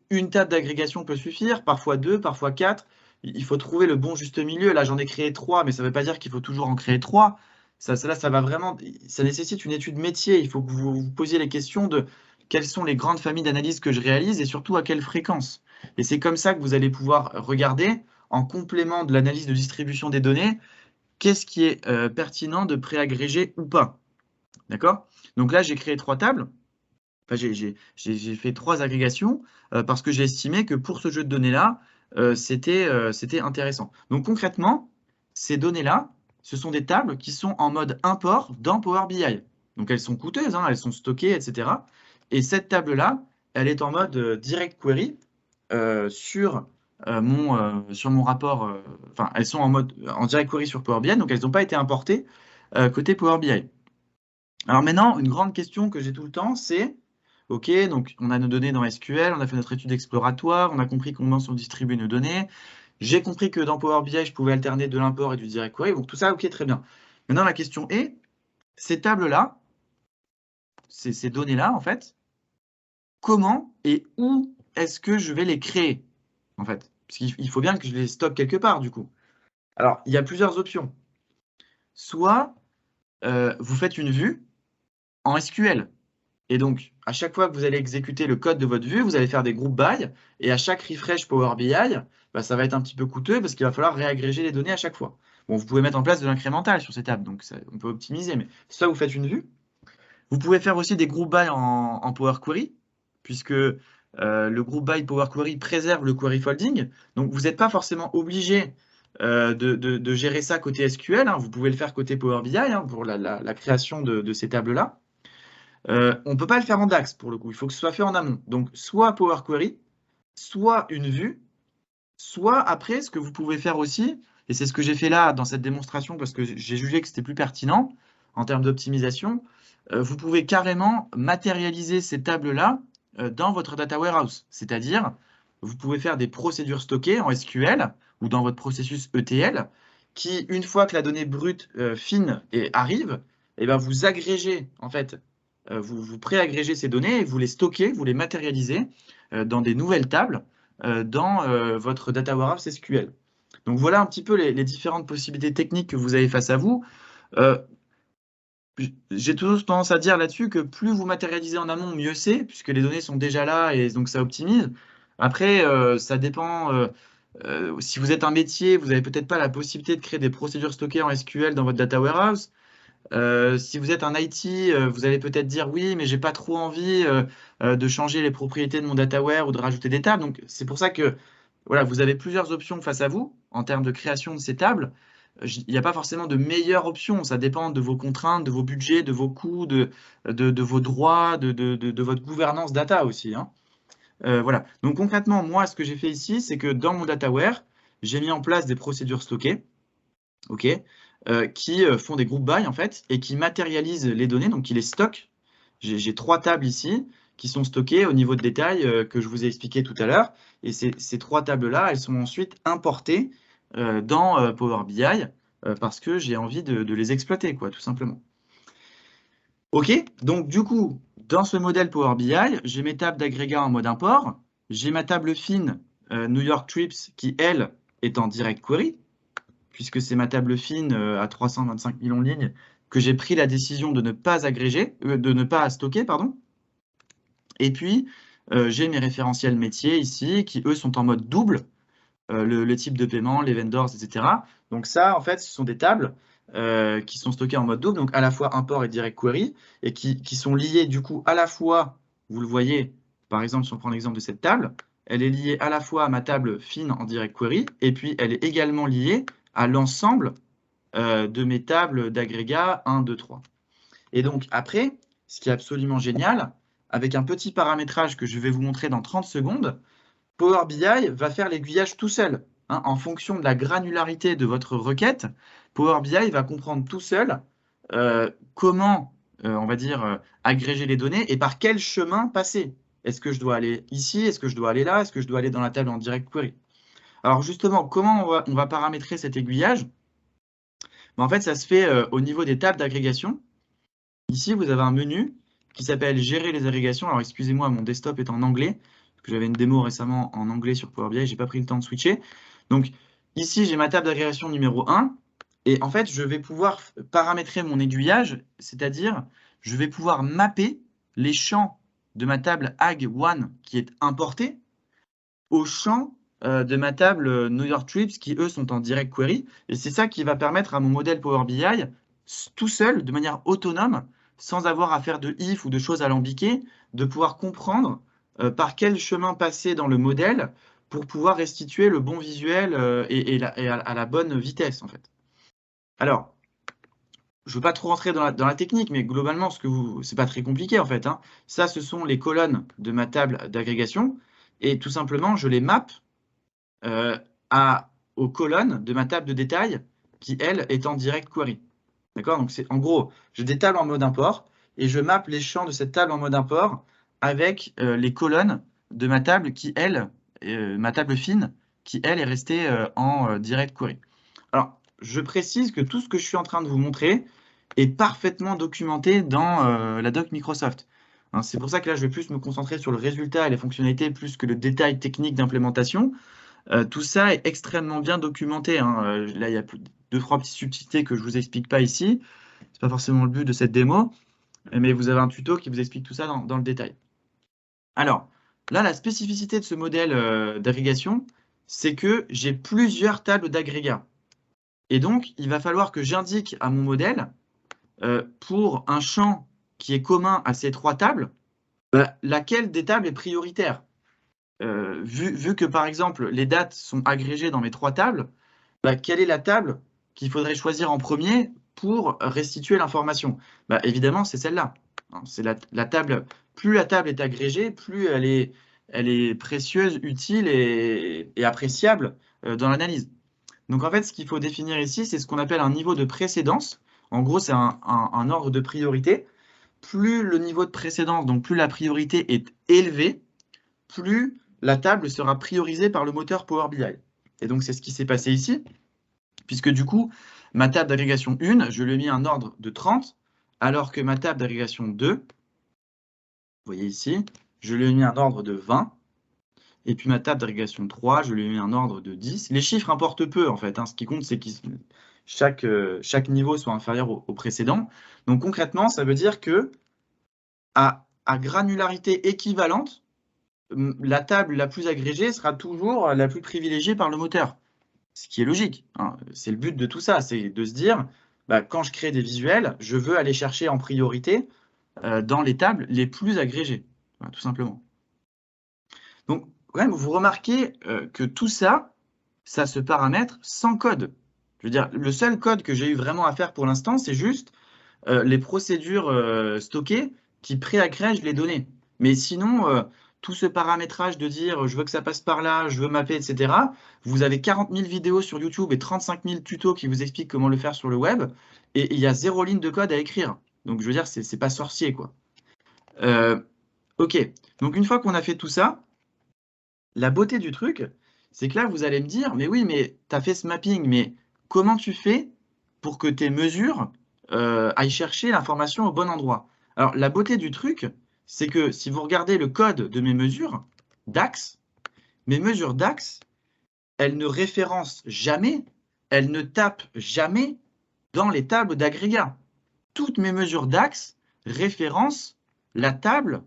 Speaker 1: une table d'agrégation peut suffire, parfois 2, parfois 4. Il faut trouver le bon juste milieu. Là, j'en ai créé 3, mais ça ne veut pas dire qu'il faut toujours en créer 3. Ça va vraiment, ça nécessite une étude métier. Il faut que vous vous posiez les questions de quelles sont les grandes familles d'analyse que je réalise et surtout à quelle fréquence. Et c'est comme ça que vous allez pouvoir regarder, en complément de l'analyse de distribution des données, qu'est-ce qui est pertinent de préagréger ou pas. D'accord? Donc là, j'ai créé 3 tables. Enfin, j'ai fait 3 agrégations parce que j'ai estimé que pour ce jeu de données-là, c'était intéressant. Donc concrètement, ces données-là, ce sont des tables qui sont en mode import dans Power BI. Donc elles sont coûteuses, hein, elles sont stockées, etc. Et cette table-là, elle est en mode direct query sur mon rapport. Enfin, elles sont en direct query sur Power BI, donc elles n'ont pas été importées côté Power BI. Alors maintenant, une grande question que j'ai tout le temps, c'est OK, donc on a nos données dans SQL, on a fait notre étude exploratoire, on a compris comment sont distribuées nos données. J'ai compris que dans Power BI, je pouvais alterner de l'import et du direct query. Donc tout ça, OK, très bien. Maintenant, la question est, ces tables-là, ces données-là, en fait, comment et où est-ce que je vais les créer, en fait? Parce qu'il faut bien que je les stocke quelque part, du coup. Alors, il y a plusieurs options. Soit vous faites une vue en SQL. Et donc, à chaque fois que vous allez exécuter le code de votre vue, vous allez faire des group by, et à chaque refresh Power BI, bah, ça va être un petit peu coûteux parce qu'il va falloir réagréger les données à chaque fois. Bon, vous pouvez mettre en place de l'incrémental sur ces tables, donc on peut optimiser, mais soit vous faites une vue, Vous pouvez faire aussi des group by en Power Query, puisque le group by Power Query préserve le query folding. Donc, vous n'êtes pas forcément obligé de gérer ça côté SQL. Hein. Vous pouvez le faire côté Power BI hein, pour la création de ces tables-là. On ne peut pas le faire en DAX pour le coup. Il faut que ce soit fait en amont. Donc, soit Power Query, soit une vue, soit après, ce que vous pouvez faire aussi, et c'est ce que j'ai fait là dans cette démonstration parce que j'ai jugé que c'était plus pertinent en termes d'optimisation, vous pouvez carrément matérialiser ces tables-là dans votre data warehouse. C'est-à-dire, vous pouvez faire des procédures stockées en SQL ou dans votre processus ETL qui, une fois que la donnée brute fine arrive, et ben vous agrégez, en fait, vous préagrégez ces données et vous les stockez, vous les matérialisez dans des nouvelles tables dans votre data warehouse SQL. Donc voilà un petit peu les différentes possibilités techniques que vous avez face à vous. J'ai toujours tendance à dire là-dessus que plus vous matérialisez en amont, mieux c'est, puisque les données sont déjà là et donc ça optimise. Après, ça dépend. Si vous êtes un métier, vous n'avez peut-être pas la possibilité de créer des procédures stockées en SQL dans votre data warehouse. Si vous êtes un IT, vous allez peut-être dire oui, mais j'ai pas trop envie de changer les propriétés de mon dataware ou de rajouter des tables. Donc c'est pour ça que voilà, vous avez plusieurs options face à vous en termes de création de ces tables. Il n'y a pas forcément de meilleure option, ça dépend de vos contraintes, de vos budgets, de vos coûts, de vos droits, de votre gouvernance data aussi. Hein. Voilà. Donc concrètement, moi, ce que j'ai fait ici, c'est que dans mon dataware, j'ai mis en place des procédures stockées, ok, qui font des group by en fait et qui matérialisent les données, donc qui les stockent. J'ai 3 tables ici qui sont stockées au niveau de détail que je vous ai expliqué tout à l'heure. Et ces 3 tables-là, elles sont ensuite importées dans Power BI parce que j'ai envie de les exploiter, quoi, tout simplement. OK, donc du coup, dans ce modèle Power BI, j'ai mes tables d'agrégat en mode import. J'ai ma table fine New York Trips qui, elle, est en direct query, puisque c'est ma table fine à 325 millions de lignes que j'ai pris la décision de ne pas agréger, de ne pas stocker, pardon. Et puis, j'ai mes référentiels métiers ici, qui eux sont en mode double, le type de paiement, les vendors, etc. Donc ça, en fait, ce sont des tables qui sont stockées en mode double, donc à la fois import et direct query, et qui sont liées du coup à la fois, vous le voyez, par exemple, si on prend l'exemple de cette table, elle est liée à la fois à ma table fine en direct query, et puis elle est également liée à l'ensemble de mes tables d'agrégat 1, 2, 3. Et donc après, ce qui est absolument génial, avec un petit paramétrage que je vais vous montrer dans 30 secondes, Power BI va faire l'aiguillage tout seul. Hein, en fonction de la granularité de votre requête, Power BI va comprendre tout seul comment, on va dire, agréger les données et par quel chemin passer. Est-ce que je dois aller ici? Est-ce que je dois aller là? Est-ce que je dois aller dans la table en direct query? Alors justement, comment on va paramétrer cet aiguillage? Ben, en fait, ça se fait au niveau des tables d'agrégation. Ici, vous avez un menu qui s'appelle Gérer les agrégations. Alors, excusez-moi, mon desktop est en anglais, parce que j'avais une démo récemment en anglais sur Power BI, je n'ai pas pris le temps de switcher. Donc, ici, j'ai ma table d'agrégation numéro 1, et en fait, je vais pouvoir paramétrer mon aiguillage, c'est-à-dire, je vais pouvoir mapper les champs de ma table Ag1 qui est importée aux champs de ma table New York Trips qui, eux, sont en direct query. Et c'est ça qui va permettre à mon modèle Power BI, tout seul, de manière autonome, sans avoir à faire de if ou de choses alambiquées, de pouvoir comprendre par quel chemin passer dans le modèle pour pouvoir restituer le bon visuel et à la bonne vitesse, en fait. Alors, je ne veux pas trop rentrer dans la technique, mais globalement, c'est pas très compliqué, en fait. Hein. Ça, ce sont les colonnes de ma table d'agrégation. Et tout simplement, je les map aux colonnes de ma table de détail qui, elle, est en direct query. D'accord? Donc, c'est en gros, j'ai des tables en mode import et je mappe les champs de cette table en mode import avec les colonnes de ma table qui, elle, ma table fine, qui, elle, est restée en direct query. Alors, je précise que tout ce que je suis en train de vous montrer est parfaitement documenté dans la doc Microsoft. Hein, c'est pour ça que là, je vais plus me concentrer sur le résultat et les fonctionnalités plus que le détail technique d'implémentation. Tout ça est extrêmement bien documenté. Hein. Là, il y a 2-3 petites subtilités que je ne vous explique pas ici. Ce n'est pas forcément le but de cette démo, mais vous avez un tuto qui vous explique tout ça dans le détail. Alors, là, la spécificité de ce modèle d'agrégation, c'est que j'ai plusieurs tables d'agrégat. Et donc, il va falloir que j'indique à mon modèle, pour un champ qui est commun à ces 3 tables, bah, laquelle des tables est prioritaire? Vu que, par exemple, les dates sont agrégées dans mes 3 tables, bah, quelle est la table qu'il faudrait choisir en premier pour restituer l'information? Bah, évidemment, c'est celle-là. C'est la table. Plus la table est agrégée, plus elle est précieuse, utile et appréciable dans l'analyse. Donc en fait, ce qu'il faut définir ici, c'est ce qu'on appelle un niveau de précédence. En gros, c'est un ordre de priorité. Plus le niveau de précédence, donc plus la priorité est élevée, plus la table sera priorisée par le moteur Power BI. Et donc c'est ce qui s'est passé ici, puisque du coup, ma table d'agrégation 1, je lui ai mis un ordre de 30, alors que ma table d'agrégation 2, vous voyez ici, je lui ai mis un ordre de 20, et puis ma table d'agrégation 3, je lui ai mis un ordre de 10. Les chiffres importent peu, en fait. Ce qui compte, c'est que chaque niveau soit inférieur au précédent. Donc concrètement, ça veut dire que à granularité équivalente, la table la plus agrégée sera toujours la plus privilégiée par le moteur. Ce qui est logique. C'est le but de tout ça, c'est de se dire, bah, quand je crée des visuels, je veux aller chercher en priorité dans les tables les plus agrégées, voilà, tout simplement. Donc, quand même, vous remarquez que tout ça, ça se paramètre sans code. Je veux dire, le seul code que j'ai eu vraiment à faire pour l'instant, c'est juste les procédures stockées qui préagrègent les données. Mais sinon, tout ce paramétrage de dire je veux que ça passe par là, je veux mapper, etc., vous avez 40 000 vidéos sur YouTube et 35 000 tutos qui vous expliquent comment le faire sur le web, et il y a 0 ligne de code à écrire. Donc je veux dire, c'est pas sorcier, quoi. Ok, donc une fois qu'on a fait tout ça, la beauté du truc, c'est que là, vous allez me dire, mais oui, mais tu as fait ce mapping, mais comment tu fais pour que tes mesures aillent chercher l'information au bon endroit? Alors, la beauté du truc, c'est que si vous regardez le code de mes mesures DAX, mes mesures DAX, elles ne référencent jamais, elles ne tapent jamais dans les tables d'agrégat. Toutes mes mesures DAX référencent la table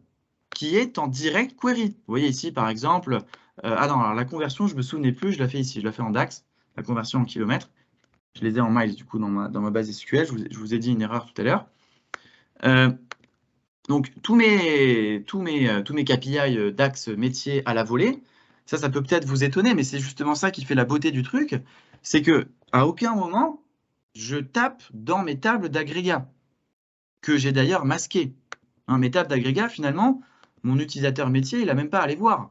Speaker 1: qui est en direct query. Vous voyez ici, par exemple, ah non, alors la conversion, je ne me souvenais plus, je la fais ici, je la fais en DAX, la conversion en kilomètres. Je les ai en miles, du coup, dans ma base SQL, je vous ai dit une erreur tout à l'heure. Donc, tous mes KPI DAX métier à la volée, ça peut peut-être vous étonner, mais c'est justement ça qui fait la beauté du truc, c'est que à aucun moment, je tape dans mes tables d'agrégat, que j'ai d'ailleurs masquées. Mes tables d'agrégat, finalement, mon utilisateur métier, il n'a même pas à les voir.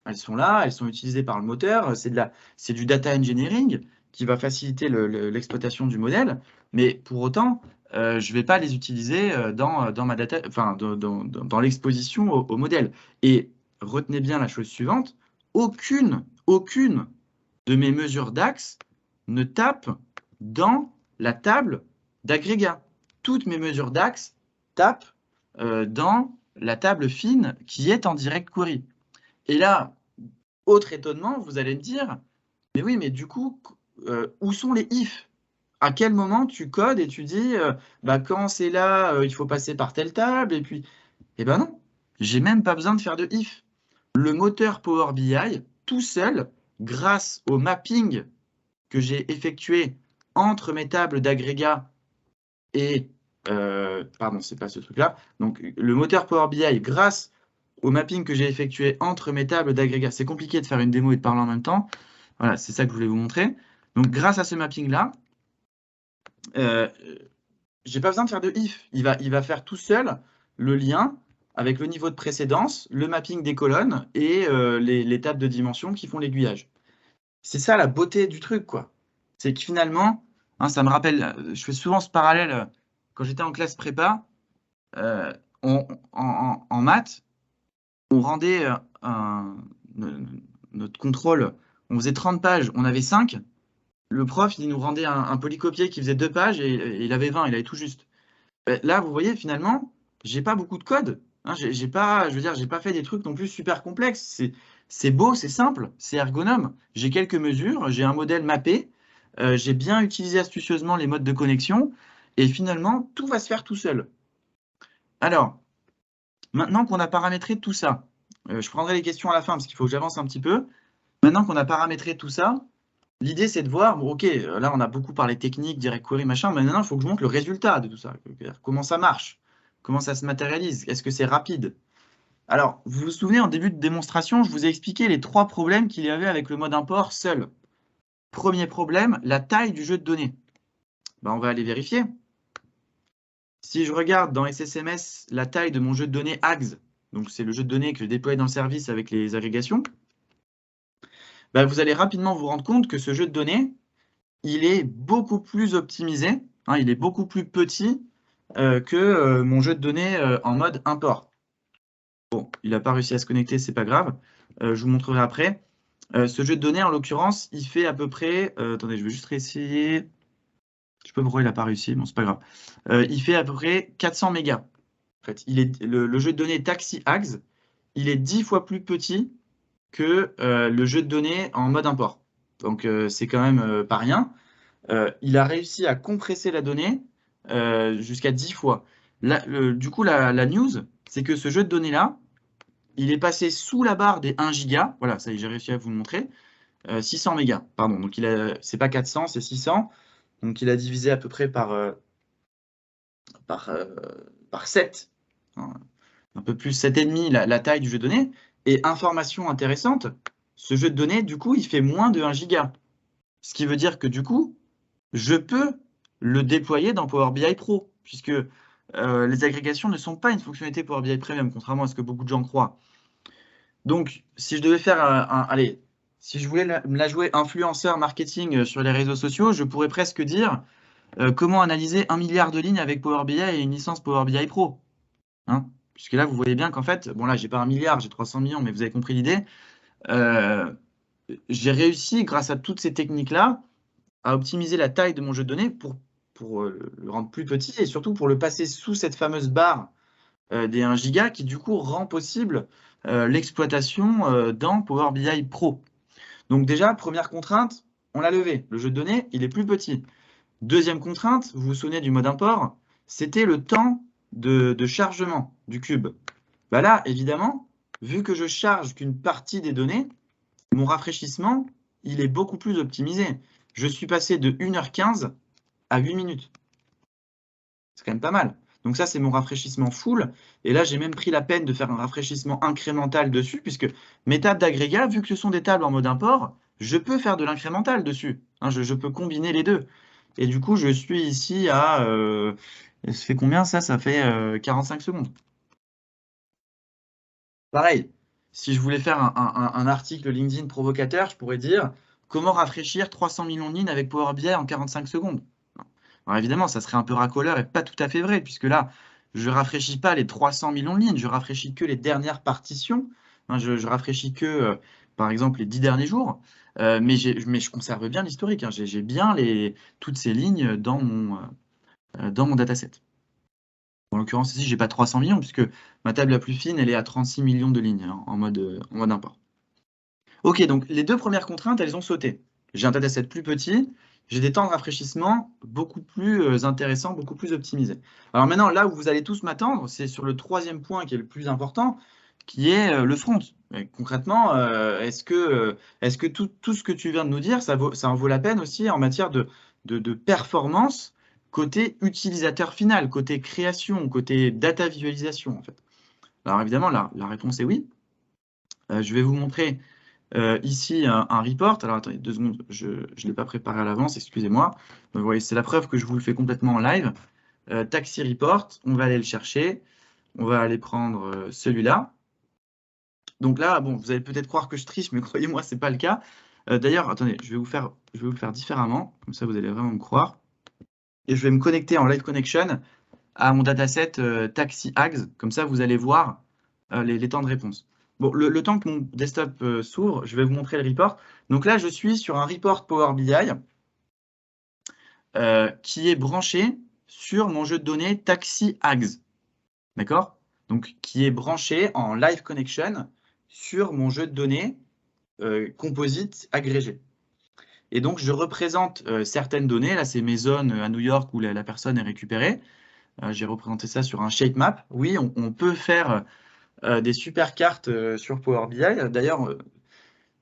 Speaker 1: Elles sont là, elles sont utilisées par le moteur, c'est du data engineering qui va faciliter l'exploitation du modèle, mais pour autant, je ne vais pas les utiliser dans ma data, enfin, dans l'exposition au modèle. Et retenez bien la chose suivante, aucune de mes mesures DAX ne tape dans la table d'agrégat. Toutes mes mesures DAX tapent dans la table fine qui est en direct query. Et là, autre étonnement, vous allez me dire, mais oui, mais du coup, où sont les if? À quel moment tu codes et tu dis, bah, quand c'est là, il faut passer par telle table, et puis, eh ben non, j'ai même pas besoin de faire de if. Le moteur Power BI, tout seul, grâce au mapping que j'ai effectué entre mes tables d'agrégat et, pardon, c'est pas ce truc-là, donc le moteur Power BI, grâce au mapping que j'ai effectué entre mes tables d'agrégat, c'est compliqué de faire une démo et de parler en même temps, voilà, c'est ça que je voulais vous montrer. Donc grâce à ce mapping-là, j'ai pas besoin de faire de if, il va faire tout seul le lien avec le niveau de précédence, le mapping des colonnes et les tables de dimension qui font l'aiguillage. C'est ça la beauté du truc, quoi. C'est que finalement, ça me rappelle, je fais souvent ce parallèle, quand j'étais en classe prépa, en maths, on rendait notre contrôle, on faisait 30 pages, on avait 5, le prof, il nous rendait un polycopié qui faisait 2 pages et il avait 20, il avait tout juste. Là, vous voyez, finalement, j'ai pas beaucoup de code. J'ai pas, je veux dire, j'ai pas fait des trucs non plus super complexes. C'est beau, c'est simple, c'est ergonome. J'ai quelques mesures, j'ai un modèle mappé, j'ai bien utilisé astucieusement les modes de connexion, et finalement, tout va se faire tout seul. Alors, maintenant qu'on a paramétré tout ça, je prendrai les questions à la fin parce qu'il faut que j'avance un petit peu. Maintenant qu'on a paramétré tout ça, l'idée c'est de voir, bon, ok, là on a beaucoup parlé technique, direct query, machin, mais maintenant il faut que je montre le résultat de tout ça, comment ça marche. Comment ça se matérialise? Est-ce que c'est rapide? Alors, vous vous souvenez, en début de démonstration, je vous ai expliqué les 3 problèmes qu'il y avait avec le mode import seul. Premier problème, la taille du jeu de données. Ben, on va aller vérifier. Si je regarde dans SSMS la taille de mon jeu de données AGS, donc c'est le jeu de données que je déploie dans le service avec les agrégations, ben, vous allez rapidement vous rendre compte que ce jeu de données, il est beaucoup plus optimisé, hein, il est beaucoup plus petit que mon jeu de données en mode import. Bon, il n'a pas réussi à se connecter, c'est pas grave. Je vous montrerai après. Ce jeu de données, en l'occurrence, il fait à peu près... attendez, je vais juste réessayer. Je sais pas pourquoi il n'a pas réussi, bon, c'est pas grave. Il fait à peu près 400 mégas. En fait, le jeu de données Taxi Ags, il est 10 fois plus petit que le jeu de données en mode import. Donc, c'est quand même pas rien. Il a réussi à compresser la donnée jusqu'à 10 fois. Du coup, la news, c'est que ce jeu de données-là, il est passé sous la barre des 1 giga. Voilà, ça y est, j'ai réussi à vous le montrer. 600 mégas, pardon. Donc, c'est pas 400, c'est 600. Donc, il a divisé à peu près par 7. Un peu plus 7,5 la taille du jeu de données. Et information intéressante, ce jeu de données, du coup, il fait moins de 1 giga. Ce qui veut dire que, du coup, je peux le déployer dans Power BI Pro, puisque les agrégations ne sont pas une fonctionnalité Power BI Premium, contrairement à ce que beaucoup de gens croient. Donc, si je devais faire allez, si je voulais me la jouer influenceur marketing sur les réseaux sociaux, je pourrais presque dire comment analyser 1 milliard de lignes avec Power BI et une licence Power BI Pro. Hein, puisque là, vous voyez bien qu'en fait, bon là, j'ai pas 1 milliard, j'ai 300 millions, mais vous avez compris l'idée. J'ai réussi, grâce à toutes ces techniques-là, à optimiser la taille de mon jeu de données pour le rendre plus petit et surtout pour le passer sous cette fameuse barre des 1 giga qui du coup rend possible l'exploitation dans Power BI Pro. Donc déjà, première contrainte, on l'a levé. Le jeu de données, il est plus petit. Deuxième contrainte, vous vous souvenez du mode import, c'était le temps de chargement du cube. Bah là, évidemment, vu que je charge qu'une partie des données, mon rafraîchissement, il est beaucoup plus optimisé. Je suis passé de 1h15 à 8 minutes. C'est quand même pas mal. Donc ça, c'est mon rafraîchissement full. Et là, j'ai même pris la peine de faire un rafraîchissement incrémental dessus, puisque mes tables d'agrégat, vu que ce sont des tables en mode import, je peux faire de l'incrémental dessus. Hein, je peux combiner les deux. Et du coup, je suis ici à... ça fait combien ça? Ça fait 45 secondes. Pareil, si je voulais faire un article LinkedIn provocateur, je pourrais dire comment rafraîchir 300 millions de lignes avec Power BI en 45 secondes. Alors évidemment, ça serait un peu racoleur et pas tout à fait vrai, puisque là, je rafraîchis pas les 300 millions de lignes, je rafraîchis que les dernières partitions. Hein, je rafraîchis que, par exemple, les 10 derniers jours. Mais je conserve bien l'historique. Hein, j'ai bien toutes ces lignes dans mon dataset. En l'occurrence, ici, je n'ai pas 300 millions, puisque ma table la plus fine, elle est à 36 millions de lignes hein, en mode import. Ok, donc les deux premières contraintes, elles ont sauté. J'ai un dataset plus petit, j'ai des temps de rafraîchissement beaucoup plus intéressants, beaucoup plus optimisés. Alors maintenant, là où vous allez tous m'attendre, c'est sur le troisième point qui est le plus important, qui est le front. Et concrètement, est-ce que tout ce que tu viens de nous dire, ça en vaut la peine aussi en matière de performance côté utilisateur final, côté création, côté data visualisation en fait? Alors évidemment, la réponse est oui. Je vais vous montrer ici un report. Alors attendez 2 secondes, je ne l'ai pas préparé à l'avance, excusez-moi. Donc vous voyez, c'est la preuve que je vous le fais complètement en live. Taxi report, on va aller le chercher. On va aller prendre celui-là. Donc là, bon, vous allez peut-être croire que je triche, mais croyez-moi, ce n'est pas le cas. D'ailleurs, attendez, je vais vous le faire différemment, comme ça vous allez vraiment me croire. Et je vais me connecter en live connection à mon dataset Taxi Ags, comme ça vous allez voir les temps de réponse. Bon, le temps que mon desktop s'ouvre, je vais vous montrer le report. Donc là, je suis sur un report Power BI qui est branché sur mon jeu de données Taxi Ags. D'accord? Donc, qui est branché en live connection sur mon jeu de données composite agrégé. Et donc, je représente certaines données. Là, c'est mes zones à New York où la personne est récupérée. J'ai représenté ça sur un shape map. Oui, on peut faire des super cartes sur Power BI. D'ailleurs,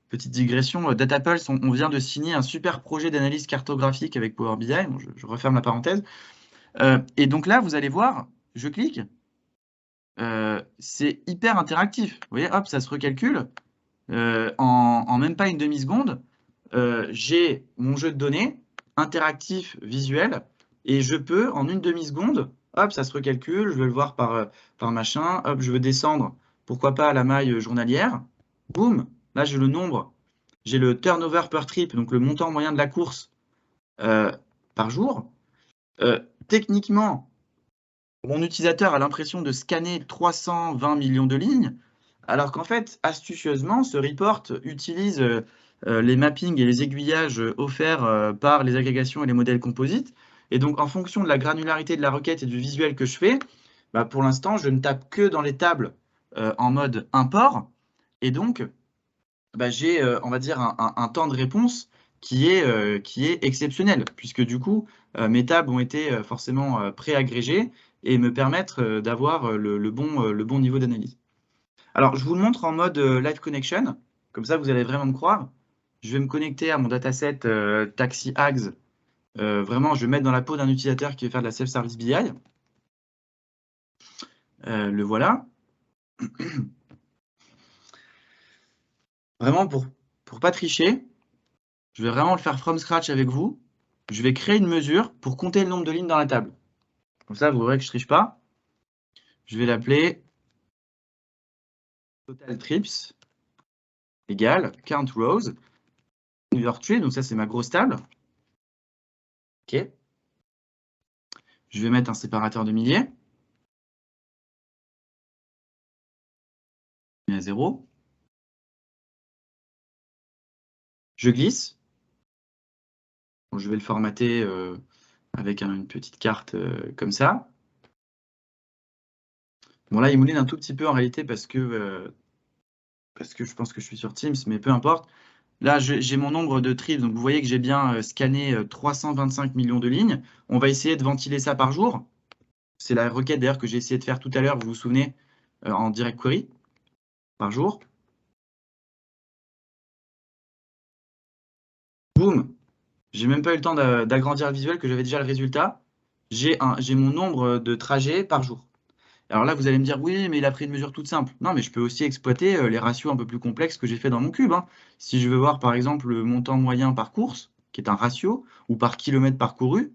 Speaker 1: petite digression, DataPulse, on vient de signer un super projet d'analyse cartographique avec Power BI. Bon, je referme la parenthèse. Et donc là, vous allez voir, je clique c'est hyper interactif. Vous voyez, hop, ça se recalcule. En même pas une demi-seconde, j'ai mon jeu de données interactif, visuel, et je peux, en une demi-seconde, hop, ça se recalcule, je veux le voir par machin, hop, je veux descendre, pourquoi pas à la maille journalière, boum, là j'ai le nombre, j'ai le turnover per trip, donc le montant moyen de la course par jour. Techniquement, mon utilisateur a l'impression de scanner 320 millions de lignes, alors qu'en fait, astucieusement, ce report utilise les mappings et les aiguillages offerts par les agrégations et les modèles composites. Et donc, en fonction de la granularité de la requête et du visuel que je fais, bah, pour l'instant, je ne tape que dans les tables en mode import. Et donc, bah, j'ai, on va dire, un temps de réponse qui est exceptionnel, puisque du coup, mes tables ont été forcément pré-agrégées et me permettent d'avoir le bon niveau d'analyse. Alors, je vous le montre en mode Live Connection, comme ça vous allez vraiment me croire. Je vais me connecter à mon dataset Taxi Ags. Vraiment, je vais me mettre dans la peau d'un utilisateur qui veut faire de la self-service BI. Le voilà. Vraiment, pour pas tricher, je vais vraiment le faire from scratch avec vous. Je vais créer une mesure pour compter le nombre de lignes dans la table. Comme ça, vous verrez que je ne triche pas. Je vais l'appeler total trips égale count rows over tree. Donc ça, c'est ma grosse table. OK. Je vais mettre un séparateur de milliers. À 0. Je glisse. Bon, je vais le formater avec une petite carte comme ça. Bon, là, il mouline un tout petit peu en réalité parce que je pense que je suis sur Teams, mais peu importe. Là, j'ai mon nombre de trips, donc vous voyez que j'ai bien scanné 325 millions de lignes. On va essayer de ventiler ça par jour. C'est la requête d'ailleurs que j'ai essayé de faire tout à l'heure, vous vous souvenez, en direct query, par jour. Boum, j'ai même pas eu le temps d'agrandir le visuel que j'avais déjà le résultat. J'ai mon nombre de trajets par jour. Alors là, vous allez me dire, oui, mais il a pris une mesure toute simple. Non, mais je peux aussi exploiter les ratios un peu plus complexes que j'ai fait dans mon cube, hein. Si je veux voir, par exemple, le montant moyen par course, qui est un ratio, ou par kilomètre parcouru,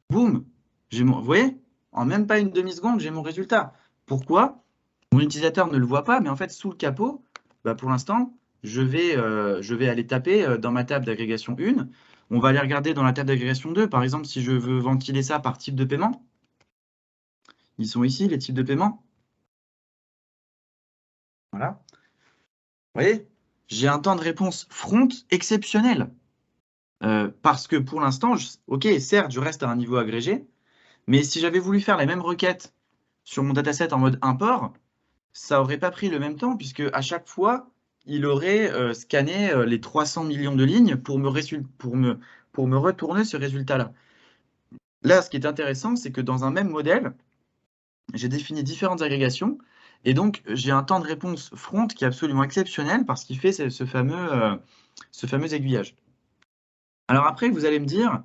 Speaker 1: boum, vous voyez, en même pas une demi-seconde, j'ai mon résultat. Pourquoi? Mon utilisateur ne le voit pas, mais en fait, sous le capot, bah, pour l'instant, je vais aller taper dans ma table d'agrégation 1. On va aller regarder dans la table d'agrégation 2, par exemple, si je veux ventiler ça par type de paiement. Ils sont ici, les types de paiement. Voilà. Vous voyez, j'ai un temps de réponse front exceptionnel. Parce que pour l'instant, ok, certes, je reste à un niveau agrégé, mais si j'avais voulu faire les mêmes requêtes sur mon dataset en mode import, ça n'aurait pas pris le même temps, puisque à chaque fois, il aurait scanné les 300 millions de lignes pour me retourner ce résultat-là. Là, ce qui est intéressant, c'est que dans un même modèle, j'ai défini différentes agrégations, et donc j'ai un temps de réponse front qui est absolument exceptionnel parce qu'il fait ce fameux aiguillage. Alors après, vous allez me dire,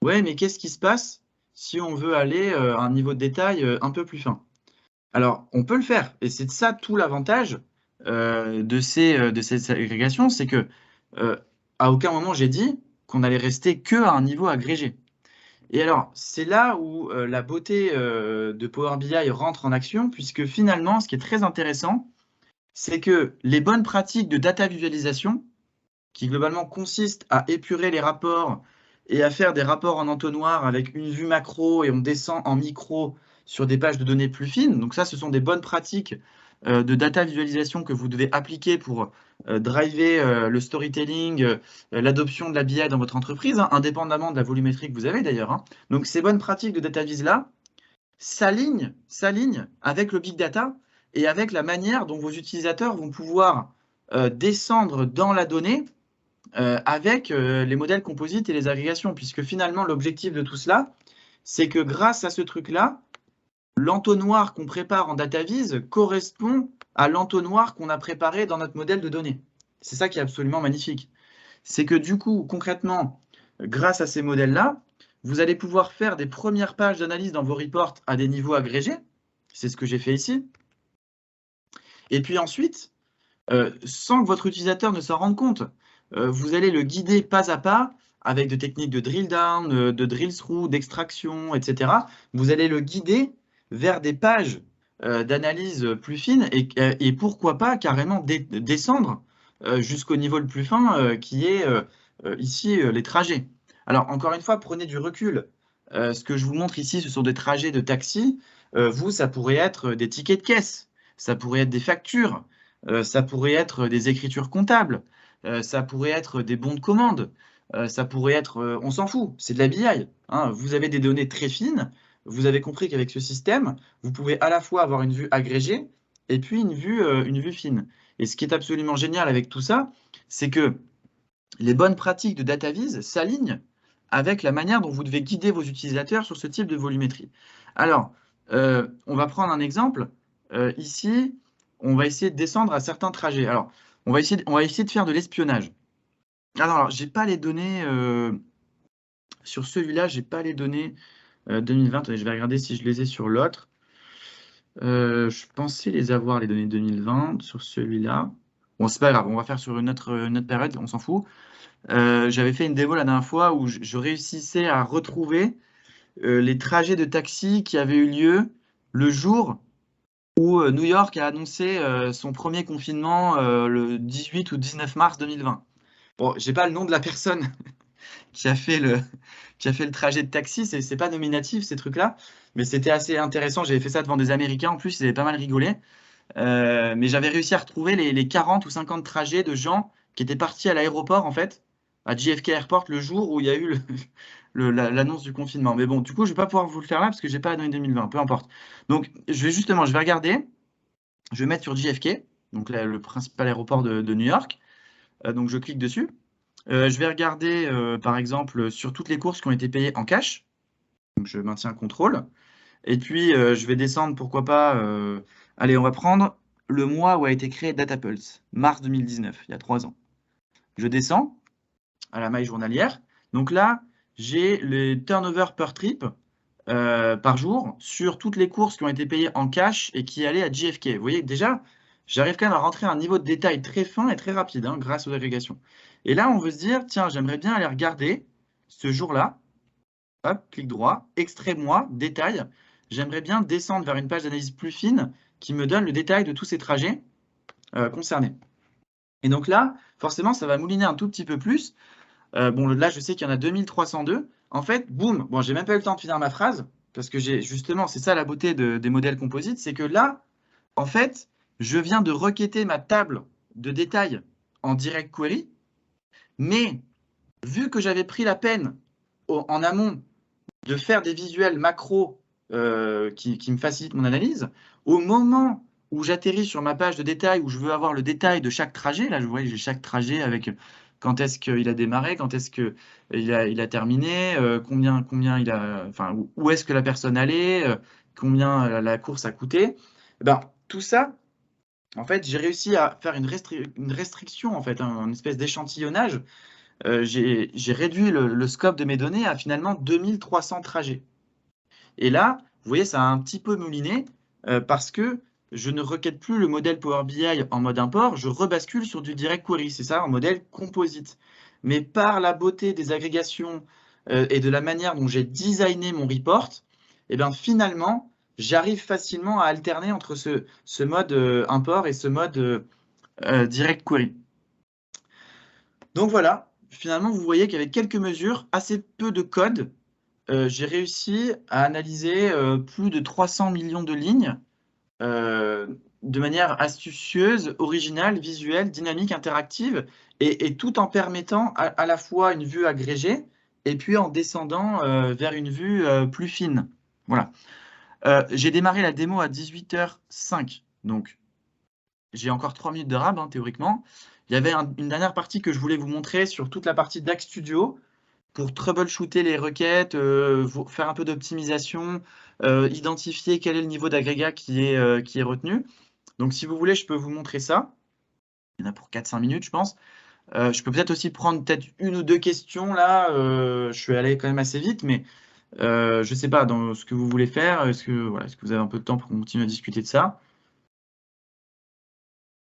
Speaker 1: ouais, mais qu'est-ce qui se passe si on veut aller à un niveau de détail un peu plus fin? Alors, on peut le faire, et c'est de ça tout l'avantage de ces agrégations, c'est que à aucun moment j'ai dit qu'on allait rester que à un niveau agrégé. Et alors, c'est là où la beauté de Power BI rentre en action, puisque finalement, ce qui est très intéressant, c'est que les bonnes pratiques de data visualisation, qui globalement consistent à épurer les rapports et à faire des rapports en entonnoir avec une vue macro et on descend en micro sur des pages de données plus fines. Donc ça, ce sont des bonnes pratiques de data visualisation que vous devez appliquer pour driver le storytelling, l'adoption de la BI dans votre entreprise, hein, indépendamment de la volumétrie que vous avez d'ailleurs, hein. Donc ces bonnes pratiques de data vis-là s'alignent avec le big data et avec la manière dont vos utilisateurs vont pouvoir descendre dans la donnée avec les modèles composites et les agrégations, puisque finalement, l'objectif de tout cela, c'est que grâce à ce truc-là, l'entonnoir qu'on prépare en DataVis correspond à l'entonnoir qu'on a préparé dans notre modèle de données. C'est ça qui est absolument magnifique. C'est que du coup, concrètement, grâce à ces modèles-là, vous allez pouvoir faire des premières pages d'analyse dans vos reports à des niveaux agrégés. C'est ce que j'ai fait ici. Et puis ensuite, sans que votre utilisateur ne s'en rende compte, vous allez le guider pas à pas avec des techniques de drill down, de drill through, d'extraction, etc. Vous allez le guider vers des pages d'analyse plus fines et pourquoi pas carrément descendre jusqu'au niveau le plus fin qui est ici les trajets. Alors encore une fois, prenez du recul. Ce que je vous montre ici, ce sont des trajets de taxi. Vous, ça pourrait être des tickets de caisse, ça pourrait être des factures, ça pourrait être des écritures comptables, ça pourrait être des bons de commande, ça pourrait être, on s'en fout, c'est de la BI, hein. Vous avez des données très fines, vous avez compris qu'avec ce système, vous pouvez à la fois avoir une vue agrégée et puis une vue fine. Et ce qui est absolument génial avec tout ça, c'est que les bonnes pratiques de DataVis s'alignent avec la manière dont vous devez guider vos utilisateurs sur ce type de volumétrie. Alors, on va prendre un exemple. Ici, on va essayer de descendre à certains trajets. Alors, on va essayer de faire de l'espionnage. Alors, j'ai pas les données sur celui-là, j'ai pas les données 2020. Attendez, je vais regarder si je les ai sur l'autre. Je pensais les avoir, les données 2020, sur celui-là. Bon, c'est pas grave, on va faire sur une autre période, on s'en fout. J'avais fait une démo la dernière fois où je réussissais à retrouver les trajets de taxi qui avaient eu lieu le jour où New York a annoncé son premier confinement le 18 ou 19 mars 2020. Bon, j'ai pas le nom de la personne qui a fait qui a fait le trajet de taxi, c'est pas nominatif ces trucs-là, mais c'était assez intéressant. J'avais fait ça devant des Américains en plus, ils avaient pas mal rigolé. Mais j'avais réussi à retrouver les 40 ou 50 trajets de gens qui étaient partis à l'aéroport, en fait, à JFK Airport, le jour où il y a eu l'annonce du confinement. Mais bon, du coup, je ne vais pas pouvoir vous le faire là parce que j'ai pas la donnée 2020, peu importe. Donc, je vais regarder, je vais mettre sur JFK, donc là, le principal aéroport de New York. Donc, je clique dessus. Je vais regarder, par exemple, sur toutes les courses qui ont été payées en cash. Donc, je maintiens le contrôle. Et puis, je vais descendre, pourquoi pas. Allez, on va prendre le mois où a été créé DataPulse, mars 2019, il y a 3 ans. Je descends à la maille journalière. Donc là, j'ai les turnover per trip par jour sur toutes les courses qui ont été payées en cash et qui allaient à JFK. Vous voyez, déjà, j'arrive quand même à rentrer un niveau de détail très fin et très rapide hein, grâce aux agrégations. Et là, on veut se dire, tiens, j'aimerais bien aller regarder ce jour-là. Hop, clic droit, extrait-moi, détail. J'aimerais bien descendre vers une page d'analyse plus fine qui me donne le détail de tous ces trajets concernés. Et donc là, forcément, ça va mouliner un tout petit peu plus. Bon, là, je sais qu'il y en a 2302. En fait, boum, bon, j'ai même pas eu le temps de finir ma phrase, parce que justement, c'est ça la beauté des modèles composites, c'est que là, en fait, je viens de requêter ma table de détails en direct query, mais vu que j'avais pris la peine en amont de faire des visuels macro qui me facilitent mon analyse, au moment où j'atterris sur ma page de détail, où je veux avoir le détail de chaque trajet, là, je vois, j'ai chaque trajet avec quand est-ce qu'il a démarré, quand est-ce qu'il a terminé, combien il a, enfin, où est-ce que la personne allait, combien la course a coûté. Eh ben, tout ça, en fait, j'ai réussi à faire une restriction, en fait, une espèce d'échantillonnage. J'ai réduit le scope de mes données à finalement 2300 trajets. Et là, vous voyez, ça a un petit peu mouliné parce que je ne requête plus le modèle Power BI en mode import, je rebascule sur du direct query, c'est ça, en modèle composite. Mais par la beauté des agrégations et de la manière dont j'ai designé mon report, et bien finalement, j'arrive facilement à alterner entre ce mode import et ce mode direct query. Donc voilà, finalement, vous voyez qu'avec quelques mesures, assez peu de code, j'ai réussi à analyser plus de 300 millions de lignes de manière astucieuse, originale, visuelle, dynamique, interactive, et tout en permettant à la fois une vue agrégée et puis en descendant vers une vue plus fine. Voilà. J'ai démarré la démo à 18h05, donc j'ai encore 3 minutes de rab, hein, théoriquement. Il y avait une dernière partie que je voulais vous montrer sur toute la partie DAX Studio, pour troubleshooter les requêtes, faire un peu d'optimisation, identifier quel est le niveau d'agrégat qui est retenu. Donc, si vous voulez, je peux vous montrer ça. Il y en a pour 4-5 minutes, je pense. Je peux peut-être aussi prendre peut-être une ou deux questions là. Je suis allé quand même assez vite, mais je ne sais pas dans ce que vous voulez faire. Est-ce que vous avez un peu de temps pour continuer à discuter de ça?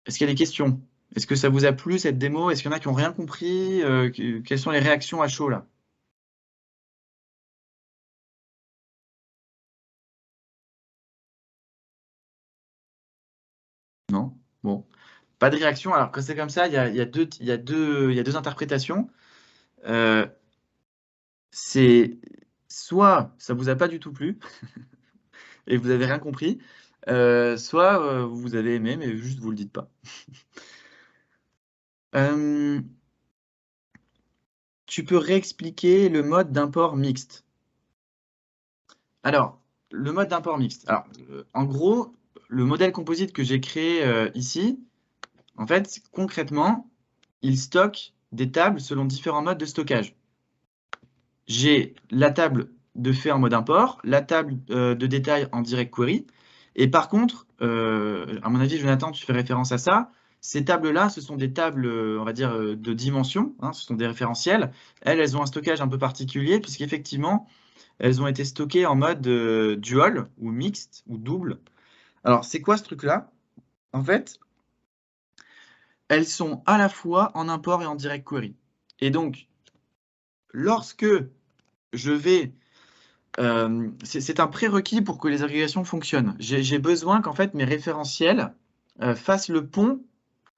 Speaker 1: Est-ce qu'il y a des questions? Est-ce que ça vous a plu cette démo? Est-ce qu'il y en a qui n'ont rien compris? Quelles sont les réactions à chaud là? Non? Bon. Pas de réaction. Alors quand c'est comme ça, il y a deux interprétations. Euh, c'est soit ça vous a pas du tout plu et vous avez rien compris, soit vous avez aimé mais juste vous le dites pas. Euh, tu peux réexpliquer le mode d'import mixte. Alors, le mode d'import mixte. Alors, en gros, le modèle composite que j'ai créé ici, en fait, concrètement, il stocke des tables selon différents modes de stockage. J'ai la table de fait en mode import, la table de détail en direct query. Et par contre, à mon avis, Jonathan, tu fais référence à ça. Ces tables-là, ce sont des tables, on va dire, de dimension, hein, ce sont des référentiels. Elles ont un stockage un peu particulier, puisqu'effectivement, elles ont été stockées en mode dual, ou mixte, ou double. Alors, c'est quoi ce truc-là? En fait, elles sont à la fois en import et en direct query. Et donc, lorsque je vais c'est un prérequis pour que les agrégations fonctionnent. J'ai besoin qu'en fait mes référentiels fassent le pont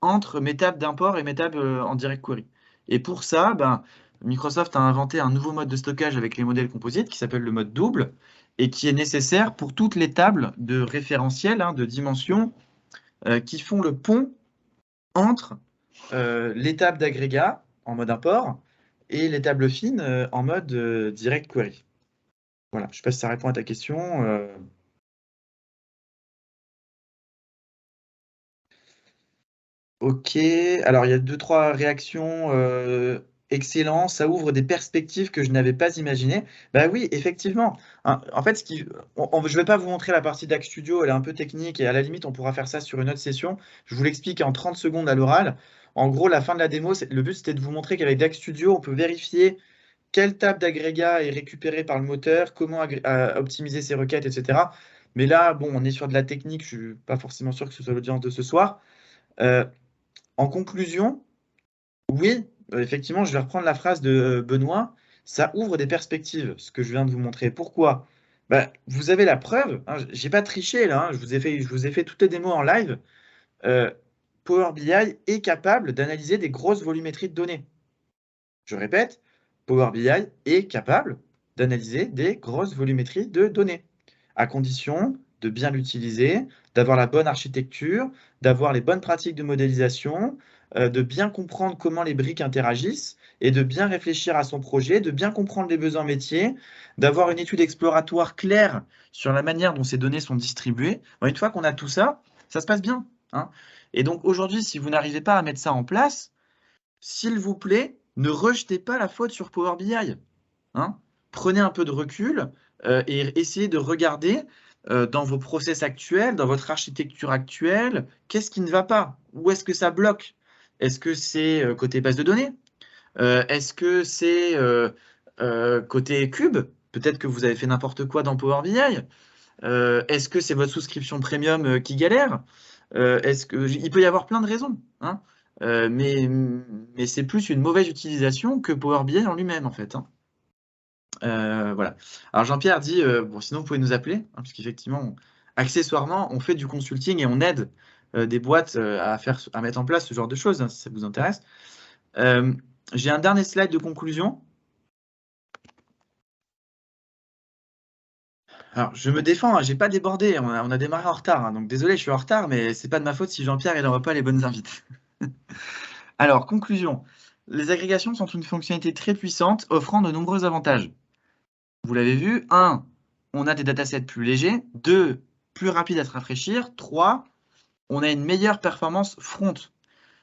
Speaker 1: entre mes tables d'import et mes tables en direct query. Et pour ça, ben, Microsoft a inventé un nouveau mode de stockage avec les modèles composites qui s'appelle le mode double et qui est nécessaire pour toutes les tables de référentiels, hein, de dimensions, qui font le pont entre les tables d'agrégat en mode import et les tables fines en mode direct query. Voilà, je ne sais pas si ça répond à ta question. Ok, alors il y a deux, trois réactions. Excellent, ça ouvre des perspectives que je n'avais pas imaginées. Bah oui, effectivement. Hein, en fait, je ne vais pas vous montrer la partie Dax Studio, elle est un peu technique et à la limite, on pourra faire ça sur une autre session. Je vous l'explique en 30 secondes à l'oral. En gros, la fin de la démo, le but c'était de vous montrer qu'avec Dax Studio, on peut vérifier quelle table d'agrégat est récupérée par le moteur, comment optimiser ses requêtes, etc. Mais là, bon, on est sur de la technique, je ne suis pas forcément sûr que ce soit l'audience de ce soir. Euh, En conclusion, oui, effectivement, je vais reprendre la phrase de Benoît, ça ouvre des perspectives, ce que je viens de vous montrer. Pourquoi? Bah, vous avez la preuve, hein, j'ai pas triché là, hein, je vous ai fait toutes les démos en live. Euh, Power BI est capable d'analyser des grosses volumétries de données. Je répète, Power BI est capable d'analyser des grosses volumétries de données, à condition de bien l'utiliser, d'avoir la bonne architecture, d'avoir les bonnes pratiques de modélisation, de bien comprendre comment les briques interagissent et de bien réfléchir à son projet, de bien comprendre les besoins métiers, d'avoir une étude exploratoire claire sur la manière dont ces données sont distribuées. Bon, une fois qu'on a tout ça, ça se passe bien, hein. Et donc aujourd'hui, si vous n'arrivez pas à mettre ça en place, s'il vous plaît, ne rejetez pas la faute sur Power BI, hein. Prenez un peu de recul et essayez de regarder dans vos process actuels, dans votre architecture actuelle, qu'est-ce qui ne va pas? Où est-ce que ça bloque? Est-ce que c'est côté base de données? Est-ce que c'est côté cube? Peut-être que vous avez fait n'importe quoi dans Power BI. Est-ce que c'est votre souscription premium qui galère? Il peut y avoir plein de raisons, hein. Mais c'est plus une mauvaise utilisation que Power BI en lui-même, en fait, hein. Voilà. Alors Jean-Pierre dit, bon, sinon vous pouvez nous appeler, hein, parce qu'effectivement, accessoirement, on fait du consulting et on aide des boîtes à mettre en place ce genre de choses, hein, si ça vous intéresse. Euh, j'ai un dernier slide de conclusion. Alors, je me défends, hein, j'ai pas débordé, on a démarré en retard, hein, donc désolé, je suis en retard, mais c'est pas de ma faute si Jean-Pierre il n'envoie pas les bonnes invites. Alors, conclusion. Les agrégations sont une fonctionnalité très puissante, offrant de nombreux avantages. Vous l'avez vu, 1, on a des datasets plus légers, 2, plus rapides à se rafraîchir, 3, on a une meilleure performance front.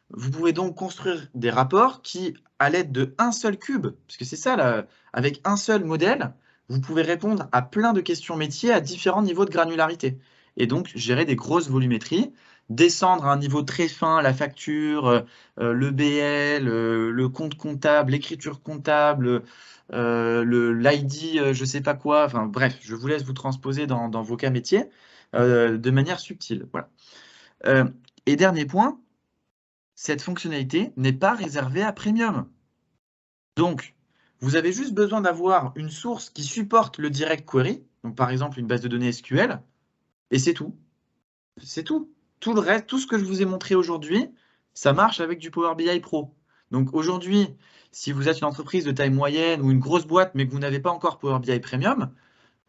Speaker 1: Vous pouvez donc construire des rapports qui, à l'aide de un seul cube, parce que c'est ça, là, avec un seul modèle, vous pouvez répondre à plein de questions métiers à différents niveaux de granularité. Et donc, gérer des grosses volumétries, descendre à un niveau très fin, la facture, le BL, le compte comptable, l'écriture comptable, l'ID, je ne sais pas quoi, enfin bref, je vous laisse vous transposer dans vos cas métiers de manière subtile. Voilà. Et dernier point, cette fonctionnalité n'est pas réservée à Premium. Donc, vous avez juste besoin d'avoir une source qui supporte le Direct Query, donc par exemple une base de données SQL, et c'est tout. C'est tout. Tout le reste, tout ce que je vous ai montré aujourd'hui, ça marche avec du Power BI Pro. Donc aujourd'hui, si vous êtes une entreprise de taille moyenne ou une grosse boîte, mais que vous n'avez pas encore Power BI Premium,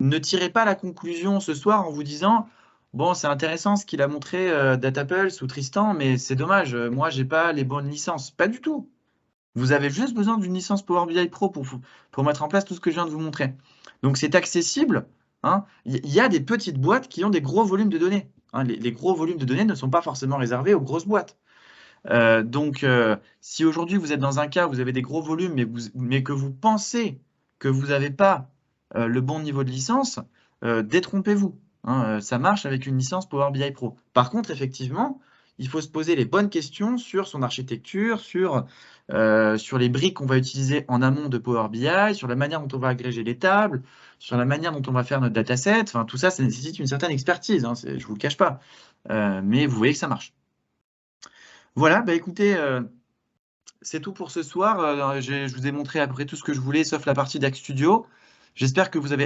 Speaker 1: ne tirez pas la conclusion ce soir en vous disant bon, c'est intéressant ce qu'il a montré DataPulse ou Tristan, mais c'est dommage, moi, j'ai pas les bonnes licences. Pas du tout. Vous avez juste besoin d'une licence Power BI Pro pour mettre en place tout ce que je viens de vous montrer. Donc c'est accessible, hein. Il y a des petites boîtes qui ont des gros volumes de données, hein. Les gros volumes de données ne sont pas forcément réservés aux grosses boîtes. Si aujourd'hui vous êtes dans un cas où vous avez des gros volumes, mais que vous pensez que vous n'avez pas le bon niveau de licence, détrompez-vous, hein. Ça marche avec une licence Power BI Pro. Par contre, effectivement, il faut se poser les bonnes questions sur son architecture, sur les briques qu'on va utiliser en amont de Power BI, sur la manière dont on va agréger les tables, sur la manière dont on va faire notre dataset. Enfin, tout ça, ça nécessite une certaine expertise, hein, je ne vous le cache pas. Mais vous voyez que ça marche. Voilà, bah écoutez, c'est tout pour ce soir. Je vous ai montré à peu près tout ce que je voulais, sauf la partie DAX Studio. J'espère que vous avez